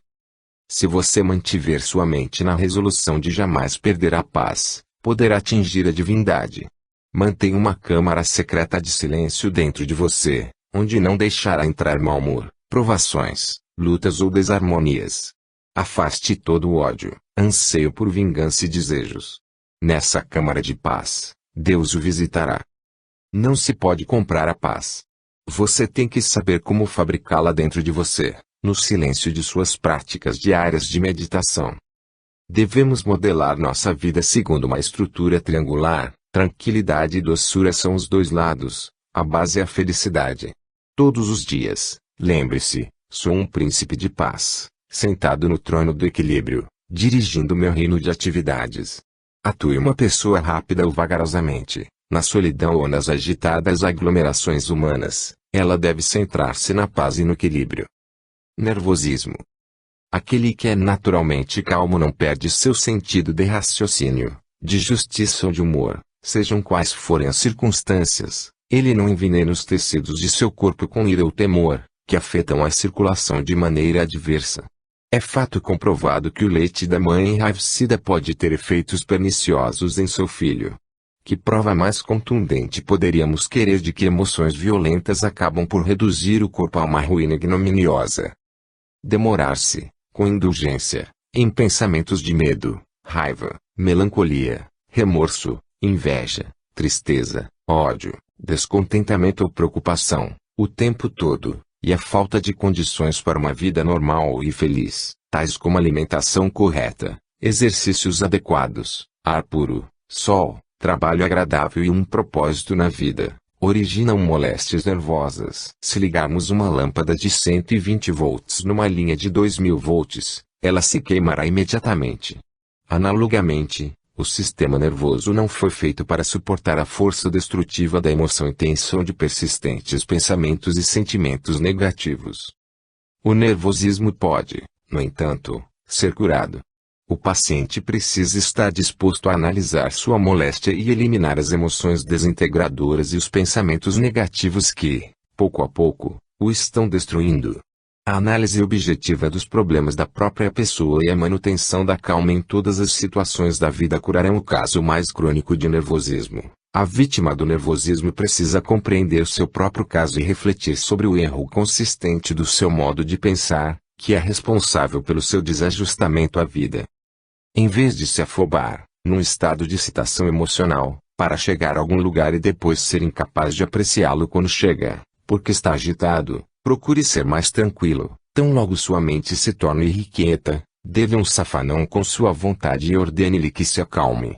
Se você mantiver sua mente na resolução de jamais perder a paz, poderá atingir a divindade. Mantenha uma câmara secreta de silêncio dentro de você, onde não deixará entrar mau humor, provações, lutas ou desarmonias. Afaste todo o ódio, anseio por vingança e desejos. Nessa câmara de paz, Deus o visitará. Não se pode comprar a paz. Você tem que saber como fabricá-la dentro de você, no silêncio de suas práticas diárias de meditação. Devemos modelar nossa vida segundo uma estrutura triangular. Tranquilidade e doçura são os dois lados, a base é a felicidade. Todos os dias, lembre-se, sou um príncipe de paz, sentado no trono do equilíbrio, dirigindo meu reino de atividades. Atue uma pessoa rápida ou vagarosamente, na solidão ou nas agitadas aglomerações humanas, ela deve centrar-se na paz e no equilíbrio. Nervosismo. Aquele que é naturalmente calmo não perde seu sentido de raciocínio, de justiça ou de humor, sejam quais forem as circunstâncias. Ele não envenena os tecidos de seu corpo com ira ou temor, que afetam a circulação de maneira adversa. É fato comprovado que o leite da mãe enraivecida pode ter efeitos perniciosos em seu filho. Que prova mais contundente poderíamos querer de que emoções violentas acabam por reduzir o corpo a uma ruína ignominiosa? Demorar-se, com indulgência, em pensamentos de medo, raiva, melancolia, remorso, inveja, tristeza, ódio, descontentamento ou preocupação, o tempo todo, e a falta de condições para uma vida normal e feliz, tais como alimentação correta, exercícios adequados, ar puro, sol, trabalho agradável e um propósito na vida, originam moléstias nervosas. Se ligarmos uma lâmpada de 120 volts numa linha de 2000 volts, ela se queimará imediatamente. Analogamente, o sistema nervoso não foi feito para suportar a força destrutiva da emoção e tensão de persistentes pensamentos e sentimentos negativos. O nervosismo pode, no entanto, ser curado. O paciente precisa estar disposto a analisar sua moléstia e eliminar as emoções desintegradoras e os pensamentos negativos que, pouco a pouco, o estão destruindo. A análise objetiva dos problemas da própria pessoa e a manutenção da calma em todas as situações da vida curarão o caso mais crônico de nervosismo. A vítima do nervosismo precisa compreender seu próprio caso e refletir sobre o erro consistente do seu modo de pensar, que é responsável pelo seu desajustamento à vida. Em vez de se afobar, num estado de excitação emocional, para chegar a algum lugar e depois ser incapaz de apreciá-lo quando chega, porque está agitado, procure ser mais tranquilo. Tão logo sua mente se torne irrequieta, dê um safanão com sua vontade e ordene-lhe que se acalme.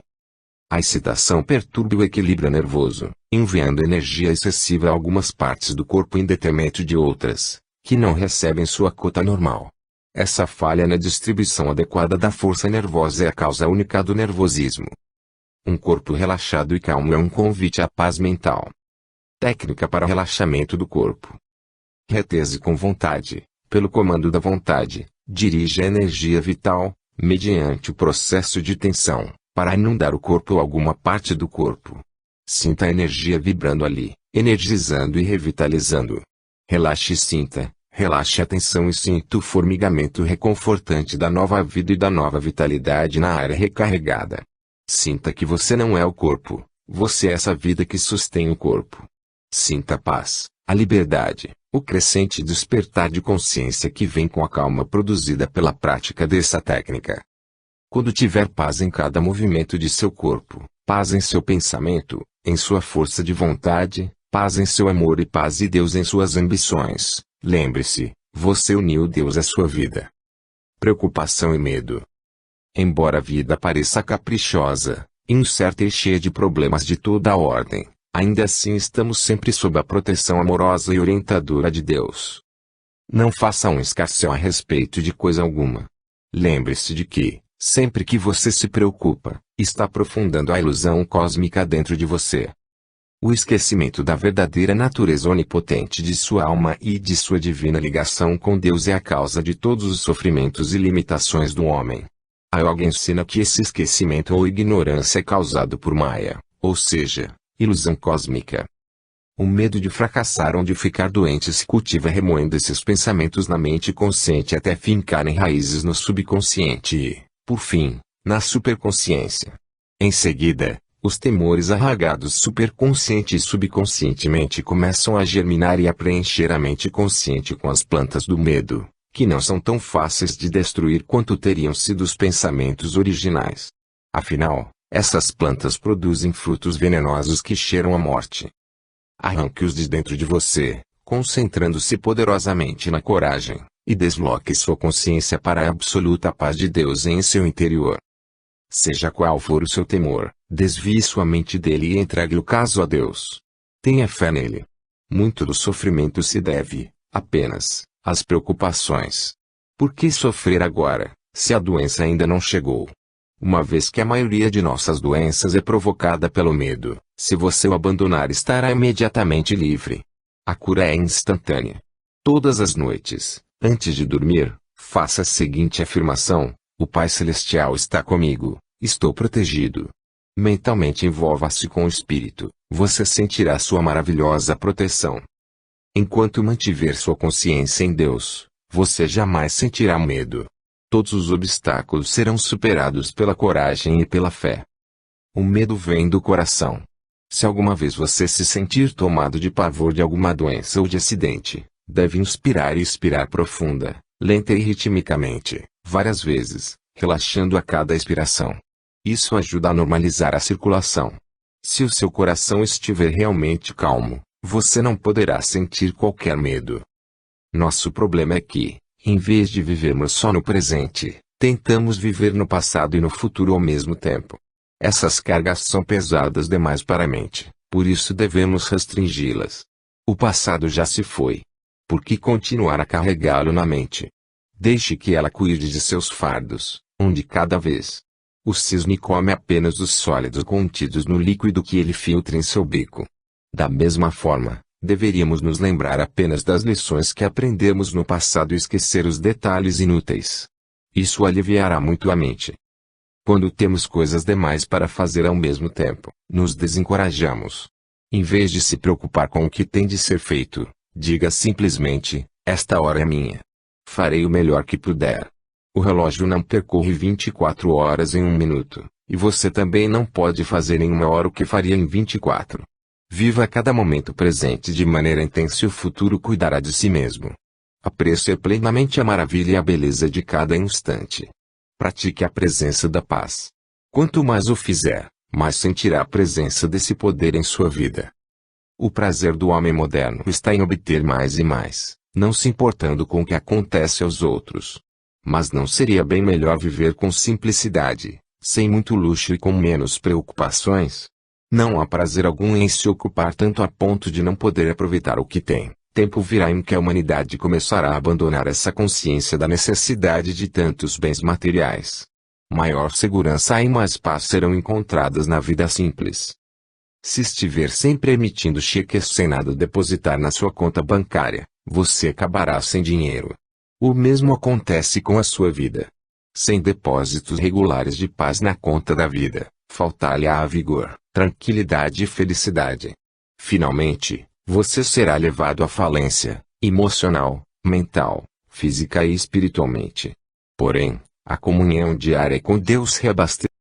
A excitação perturba o equilíbrio nervoso, enviando energia excessiva a algumas partes do corpo em detrimento de outras, que não recebem sua cota normal. Essa falha na distribuição adequada da força nervosa é a causa única do nervosismo. Um corpo relaxado e calmo é um convite à paz mental. Técnica para relaxamento do corpo. Retese com vontade, pelo comando da vontade, Dirige a energia vital, mediante o processo de tensão, para inundar o corpo ou alguma parte do corpo. Sinta a energia vibrando ali, energizando e revitalizando. Relaxe e sinta, relaxe a tensão e sinta o formigamento reconfortante da nova vida e da nova vitalidade na área recarregada. Sinta que você não é o corpo, você é essa vida que sustém o corpo. Sinta a paz, a liberdade, o crescente despertar de consciência que vem com a calma produzida pela prática dessa técnica. Quando tiver paz em cada movimento de seu corpo, paz em seu pensamento, em sua força de vontade, paz em seu amor e paz e Deus em suas ambições, lembre-se, você uniu Deus à sua vida. Preocupação e medo. Embora a vida pareça caprichosa, incerta e cheia de problemas de toda a ordem, ainda assim estamos sempre sob a proteção amorosa e orientadora de Deus. Não faça um escarcéu a respeito de coisa alguma. Lembre-se de que, sempre que você se preocupa, está aprofundando a ilusão cósmica dentro de você. O esquecimento da verdadeira natureza onipotente de sua alma e de sua divina ligação com Deus é a causa de todos os sofrimentos e limitações do homem. A yoga ensina que esse esquecimento ou ignorância é causado por Maya, ou seja, ilusão cósmica. O medo de fracassar ou de ficar doente se cultiva remoendo esses pensamentos na mente consciente até fincarem raízes no subconsciente e, por fim, na superconsciência. Em seguida, os temores arraigados superconsciente e subconscientemente começam a germinar e a preencher a mente consciente com as plantas do medo, que não são tão fáceis de destruir quanto teriam sido os pensamentos originais. Afinal, essas plantas produzem frutos venenosos que cheiram a morte. Arranque-os de dentro de você, concentrando-se poderosamente na coragem, e desloque sua consciência para a absoluta paz de Deus em seu interior. Seja qual for o seu temor, desvie sua mente dele e entregue o caso a Deus. Tenha fé nele. Muito do sofrimento se deve, apenas, às preocupações. Por que sofrer agora, se a doença ainda não chegou? Uma vez que a maioria de nossas doenças é provocada pelo medo, se você o abandonar estará imediatamente livre. A cura é instantânea. Todas as noites, antes de dormir, faça a seguinte afirmação: o Pai Celestial está comigo, estou protegido. Mentalmente envolva-se com o Espírito, você sentirá sua maravilhosa proteção. Enquanto mantiver sua consciência em Deus, você jamais sentirá medo. Todos os obstáculos serão superados pela coragem e pela fé. O medo vem do coração. Se alguma vez você se sentir tomado de pavor de alguma doença ou de acidente, deve inspirar e expirar profunda, lenta e ritmicamente, várias vezes, relaxando a cada expiração. Isso ajuda a normalizar a circulação. Se o seu coração estiver realmente calmo, você não poderá sentir qualquer medo. Nosso problema é que, em vez de vivermos só no presente, tentamos viver no passado e no futuro ao mesmo tempo. Essas cargas são pesadas demais para a mente, por isso devemos restringi-las. O passado já se foi. Por que continuar a carregá-lo na mente? Deixe que ela cuide de seus fardos, um de cada vez. O cisne come apenas os sólidos contidos no líquido que ele filtra em seu bico. Da mesma forma, deveríamos nos lembrar apenas das lições que aprendemos no passado e esquecer os detalhes inúteis. Isso aliviará muito a mente. Quando temos coisas demais para fazer ao mesmo tempo, nos desencorajamos. Em vez de se preocupar com o que tem de ser feito, diga simplesmente: esta hora é minha. Farei o melhor que puder. O relógio não percorre 24 horas em 1 minuto, e você também não pode fazer em 1 hora o que faria em 24. Viva cada momento presente de maneira intensa e o futuro cuidará de si mesmo. Aprecie plenamente a maravilha e a beleza de cada instante. Pratique a presença da paz. Quanto mais o fizer, mais sentirá a presença desse poder em sua vida. O prazer do homem moderno está em obter mais e mais, não se importando com o que acontece aos outros. Mas não seria bem melhor viver com simplicidade, sem muito luxo e com menos preocupações? Não há prazer algum em se ocupar tanto a ponto de não poder aproveitar o que tem. Tempo virá em que a humanidade começará a abandonar essa consciência da necessidade de tantos bens materiais. Maior segurança e mais paz serão encontradas na vida simples. Se estiver sempre emitindo cheques sem nada depositar na sua conta bancária, você acabará sem dinheiro. O mesmo acontece com a sua vida. Sem depósitos regulares de paz na conta da vida, faltar-lhe-á vigor, tranquilidade e felicidade. Finalmente, você será levado à falência, emocional, mental, física e espiritualmente. Porém, a comunhão diária com Deus reabastecerá